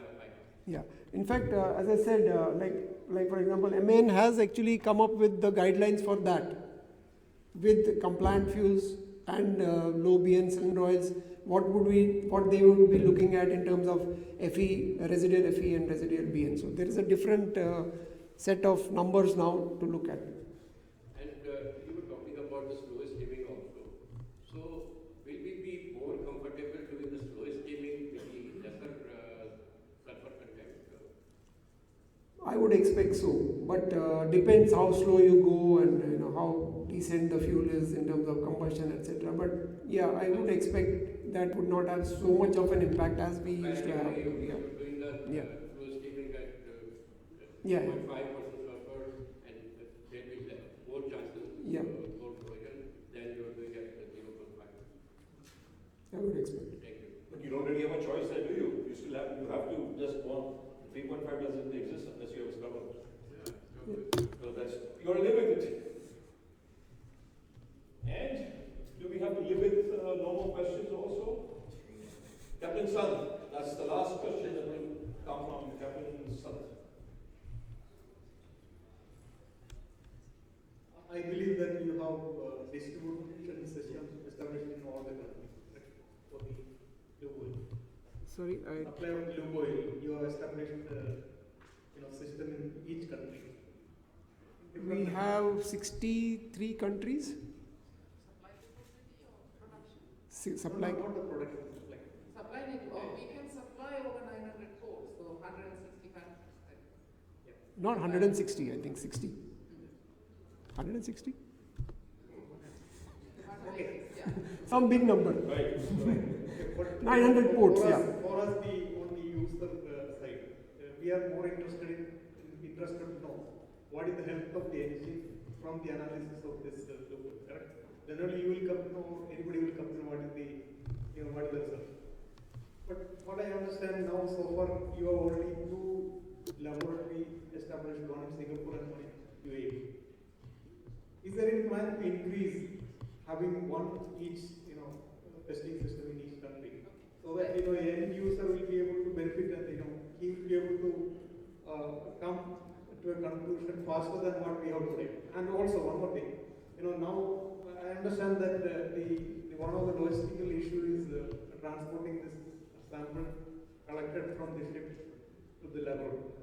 S2: Yeah. In fact, as I said, like for example, MAN has actually come up with the guidelines for that, with compliant fuels and low BN cylinder oils. What they would be looking at in terms of FE, residual FE and residual BN. So there is a different set of numbers now to look at.
S11: And you were talking about the slow steaming also. So will we be more comfortable doing the slow steaming with the lesser sulfur content?
S2: I would expect so, but depends how slow you go and how decent the fuel is in terms of combustion, etc. But yeah, I would expect that would not have so much of an impact as we used to have.
S11: You're doing the slow steaming at 0.5% sulfur, and there will be more chances of cold corrosion than you're doing at 0.5.
S2: I would expect.
S11: Thank you.
S1: But you don't really have a choice there, do you? You have to just go on. 3.5 doesn't exist unless you have a scrubber. So you got to live with it. And do we have to live with no more questions also? Captain Sun, that's the last question that will come from Captain Sun.
S12: I believe that you have distribution systems established in all the countries for the fuel.
S2: Sorry,
S12: Supply of lube oil, you have established system in each country.
S2: we have 63 countries. Supply.
S12: No, not the production, supply.
S3: Supply network. We can supply over 900 ports, so 160 countries.
S2: Not 160, I think 60. 160?
S12: Okay.
S3: Yeah.
S2: Some big number.
S1: Right.
S2: 900 ports, yeah.
S12: For us, the only user side, we are more interested to know what is the health of the engine from the analysis of this logo, correct? Generally, you will come to know, anybody will come to know what is the, what is the result. But what I understand now, so far, you have already 2 laboratory established, one in Singapore and one in UAE. Is there any plan to increase having one each, testing system in each country, so that end user will be able to benefit and he will be able to come to a conclusion faster than what we have today. And also one more thing, now I understand that the one of the logistical issue is transporting this sample collected from the ship to the laboratory.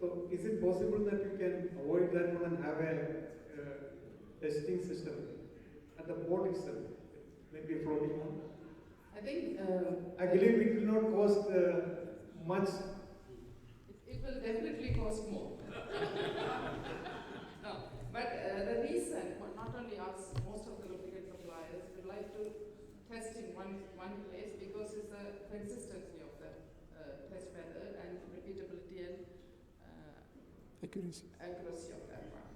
S12: So is it possible that you can avoid that one and have a testing system at the port itself, maybe a floating one?
S3: I think
S12: I believe it will not cost much.
S3: it will definitely cost more. No, but the reason, not only us, most of the lubricant suppliers would like to test in one place because it's the consistency of the test method and repeatability and accuracy of that one.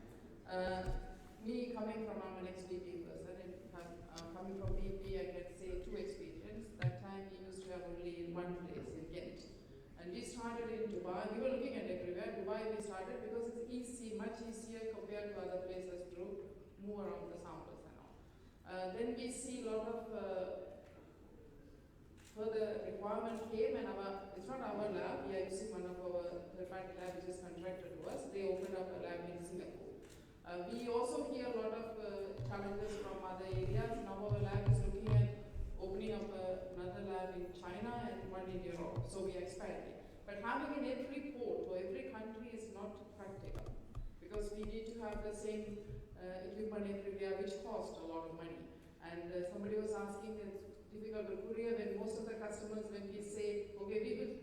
S3: Me coming from, I'm an ex-BP person, and coming from BP, I can say 2 experience. That time we used to have only in one place in Ghent. And we started in Dubai. We were looking at everywhere. Dubai we started because it's easy, much easier compared to other places to move around the samples and all. Then we see a lot of further requirement came, and it's not our lab. We are using one of our third-party lab which is contracted to us. They opened up a lab in Singapore. We also hear a lot of challenges from other areas. Now our lab is looking at opening up another lab in China and one in Europe. So we are expanding. But having in every port or every country is not practical because we need to have the same equipment everywhere, which costs a lot of money. And somebody was asking, it's difficult to courier when most of the customers, when we say, okay,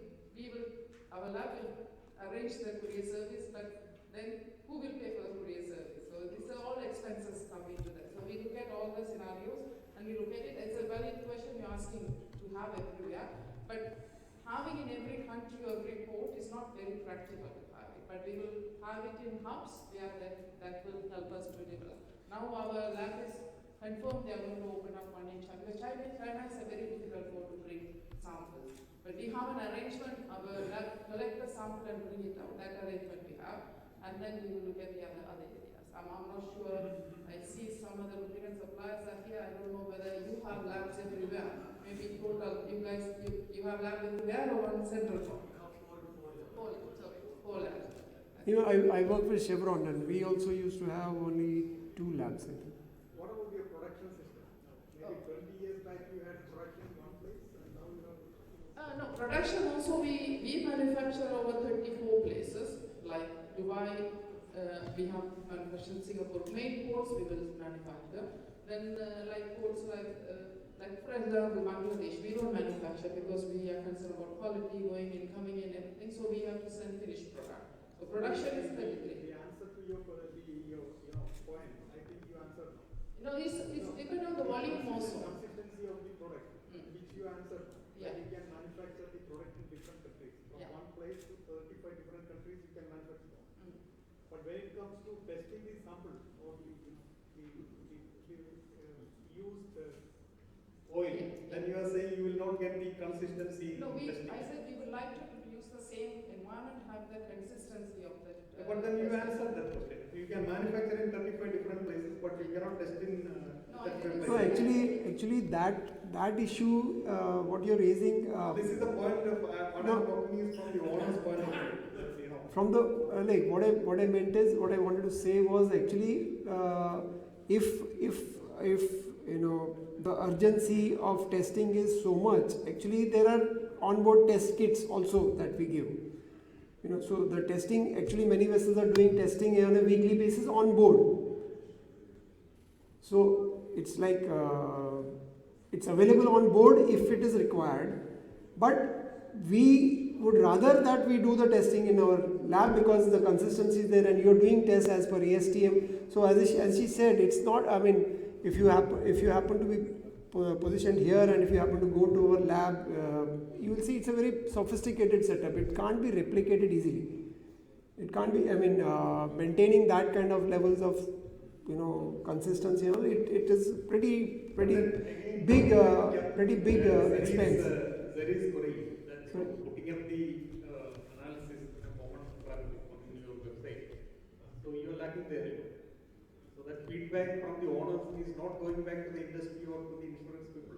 S3: our lab will arrange the courier service, but then who will pay for the courier service? So these are all expenses coming to that. So we look at all the scenarios and we look at it. It's a valid question you're asking to have everywhere, but having in every country or every port is not very practical to have it. But we will have it in hubs where that will help us to develop. Now our lab is confirmed they are going to open up one in China. Because China is a very difficult port to bring samples. But we have an arrangement, our lab collect the sample and bring it out. That arrangement we have. And then we will look at the other areas. I'm not sure. I see some of the lubricant suppliers are here. I don't know whether you have labs everywhere. Maybe total, you guys, you have labs everywhere or one central one? Four labs.
S2: I work with Chevron and we also used to have only 2 labs, I think.
S12: What about your production system? Maybe 20 years back you had production in one place and now you have...
S3: No, production also we manufacture over 34 places, like Dubai, we have manufactured Singapore main ports, we will manufacture. Then like ports like for example Bangladesh, we don't manufacture because we are concerned about quality, going in, coming in, everything. So we have to send finished product. So production is 33.
S12: The answer to your point, I think you answered.
S3: No, it's dependent on the volume also.
S12: Consistency of the product, which you answered.
S3: Yeah.
S12: You can manufacture the product in different countries. From one place to 35 different countries, you can manufacture. But when it comes to testing the sample or the used oil, then you are saying you will not get the consistency in testing.
S3: I said we would like to use the same environment, have the consistency of the.
S12: But then you answered that question. You can manufacture in 35 different places, but you cannot test in 35 places.
S2: No, actually that issue, what you're raising.
S12: This is the point of what I'm talking is from the owner's point of view.
S2: From the what I meant is, what I wanted to say was actually if the urgency of testing is so much, actually there are onboard test kits also that we give. You know, so the testing, actually many vessels are doing testing on a weekly basis on board. So it's like it's available on board if it is required, but we would rather that we do the testing in our lab because the consistency is there and you're doing tests as per ASTM. So as she said, it's not, I mean, if you happen to be positioned here and if you happen to go to our lab, you will see it's a very sophisticated setup. It can't be replicated easily. It can't be, I mean, maintaining that kind of levels of, you know, consistency, you know, it is pretty big expense.
S12: There is worry that putting up the analysis in a common practice on your website, so you are lacking there. So that feedback from the owners is not going back to the industry or to the insurance people.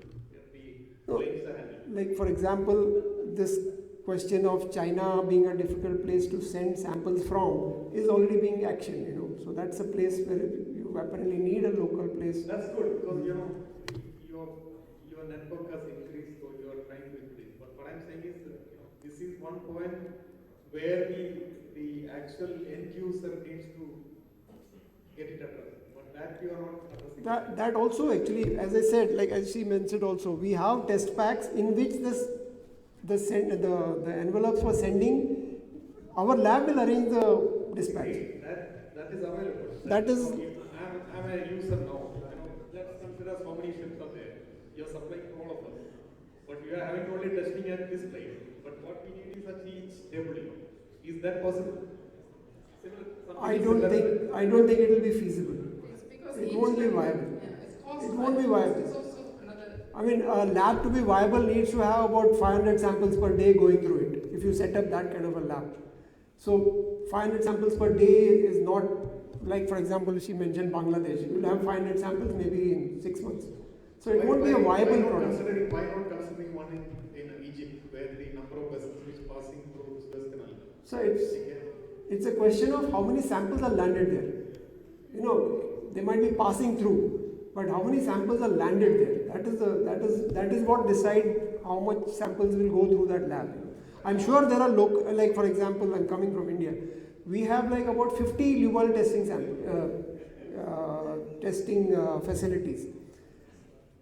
S12: The claims are handled.
S2: Like for example, this question of China being a difficult place to send samples from is already being actioned, you know. So that's a place where you apparently need a local place.
S12: That's good because you know your network has increased, so you are trying to increase. But what I'm saying is, you know, this is one point where the actual end user needs to get it addressed. But that you are not addressing.
S2: That also actually, as I said, like as she mentioned also, we have test packs in which the envelopes for sending, our lab will arrange the dispatch.
S12: That is available.
S2: That is.
S12: I'm a user now. You know, let's consider how many ships are there. You're supplying to all of us, but you are having only testing at this place. But what we need is a each table. Is that possible?
S2: I don't think it will be feasible. It won't be viable. It won't be viable. I mean, a lab to be viable needs to have about 500 samples per day going through it, if you set up that kind of a lab. So 500 samples per day is not, like for example, she mentioned Bangladesh. You will have 500 samples maybe in 6 months. So it won't be a viable product.
S12: Why not considering one in Egypt, where the number of vessels which passing through Suez Canal?
S2: So it's a question of how many samples are landed there. You know, they might be passing through, but how many samples are landed there? That is what decide how much samples will go through that lab. I'm sure there are local, like for example, I'm coming from India. We have like about 50 lube oil testing facilities.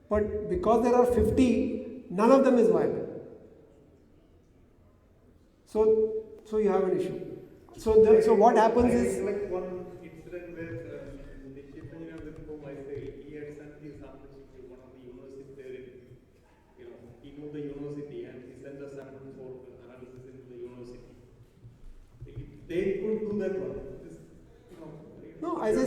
S2: But because there are 50, none of them is viable. So you have an issue. So what happens is.
S12: Like one incident where the chief engineer with whom I say he had sent his samples to one of the universities there in, you know, he knew the university and he sent the sample for analysis in the university. They could do that one.
S2: No, as I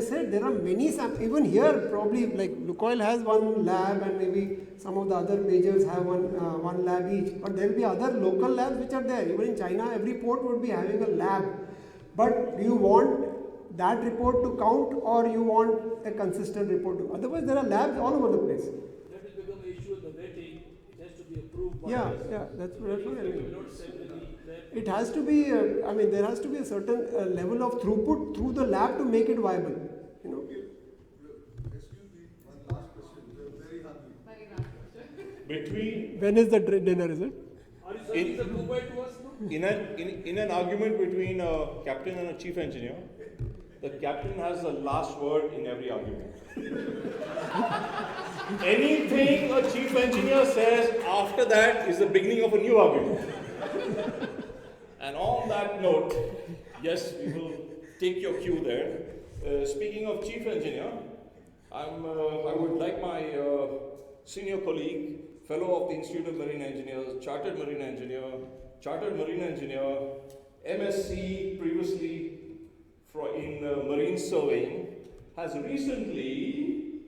S2: said, there are many samples. Even here, probably like Lukoil has one lab, and maybe some of the other majors have one lab each. But there will be other local labs which are there. Even in China, every port would be having a lab. But do you want that report to count, or you want a consistent report to? Otherwise, there are labs all over the place.
S8: That will become an issue of the vetting. It has to be approved by
S2: Yeah, that's what I mean. It has to be, I mean, there has to be a certain level of throughput through the lab to make it viable. You know.
S4: Excuse me, one last question. We're very hungry.
S1: Between
S2: When is the dinner? Is it?
S8: Are you serving the blue to us?
S1: in an argument between a captain and a chief engineer, the captain has the last word in every argument. Anything a chief engineer says after that is the beginning of a new argument. And on that note, yes, we will take your cue there. Speaking of chief engineer, I would like my senior colleague, fellow of the Institute of Marine Engineers, chartered marine engineer, MSc previously in marine surveying, has recently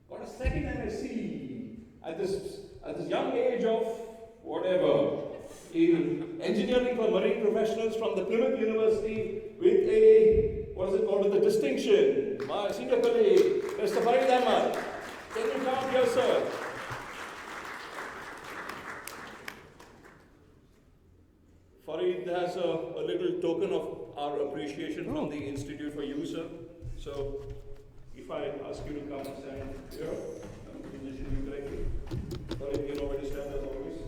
S1: got a second MSc at this young age of whatever, in engineering for marine professionals from the Plymouth University with a, what is it called, with a distinction. My senior colleague, Mr. Farid Ahmad. Can you come here, sir? Farid has a little token of our appreciation from the Institute for you, sir. So, if I ask you to come and stand here, position you correctly. Farid, you know where to stand as always.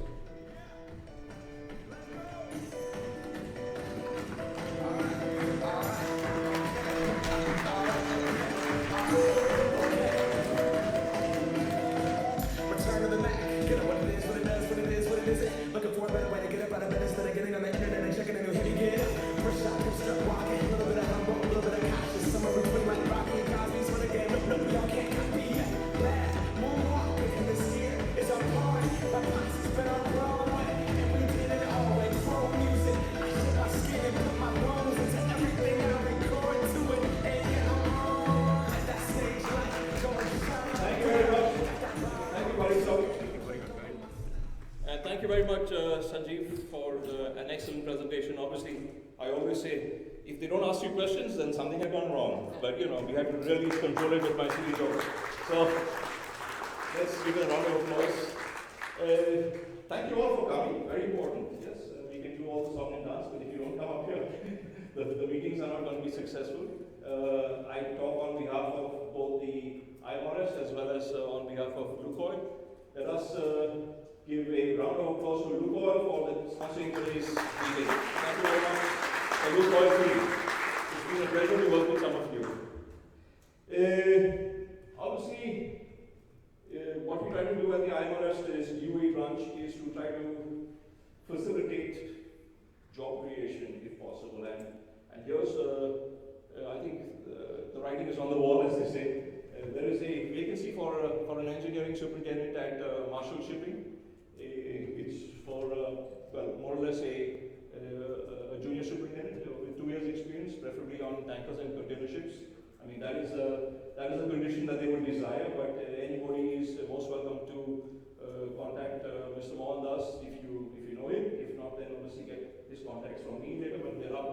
S1: very much, Sanjeev, for an excellent presentation. Obviously, I always say, if they don't ask you questions, then something had gone wrong. But you know, we had to really control it with my series of. So let's give it a round of applause. Thank you all for coming. Very important. Yes, we can do all the song and dance, but if you don't come up here, the meetings are not going to be successful. I talk on behalf of both the IMarEST as well as on behalf of Lukoil. Let us give a round of applause to Lukoil for the sponsoring today's meeting. Thank you very much for Lukoil team. It's been a pleasure to work with some of you. Obviously, what we try to do at the IMarEST is UAE branch is to try to facilitate job creation if possible. And here's, I think the writing is on the wall, as they say. There is a vacancy for an engineering superintendent at Marshall Shipping. It's for, well, more or less a junior superintendent with 2 years experience, preferably on tankers and container ships. I mean, that is a condition that they would desire, but anybody is most welcome to contact Mr. Mohandas if you know him. If not, then obviously get his contacts from me later, but there are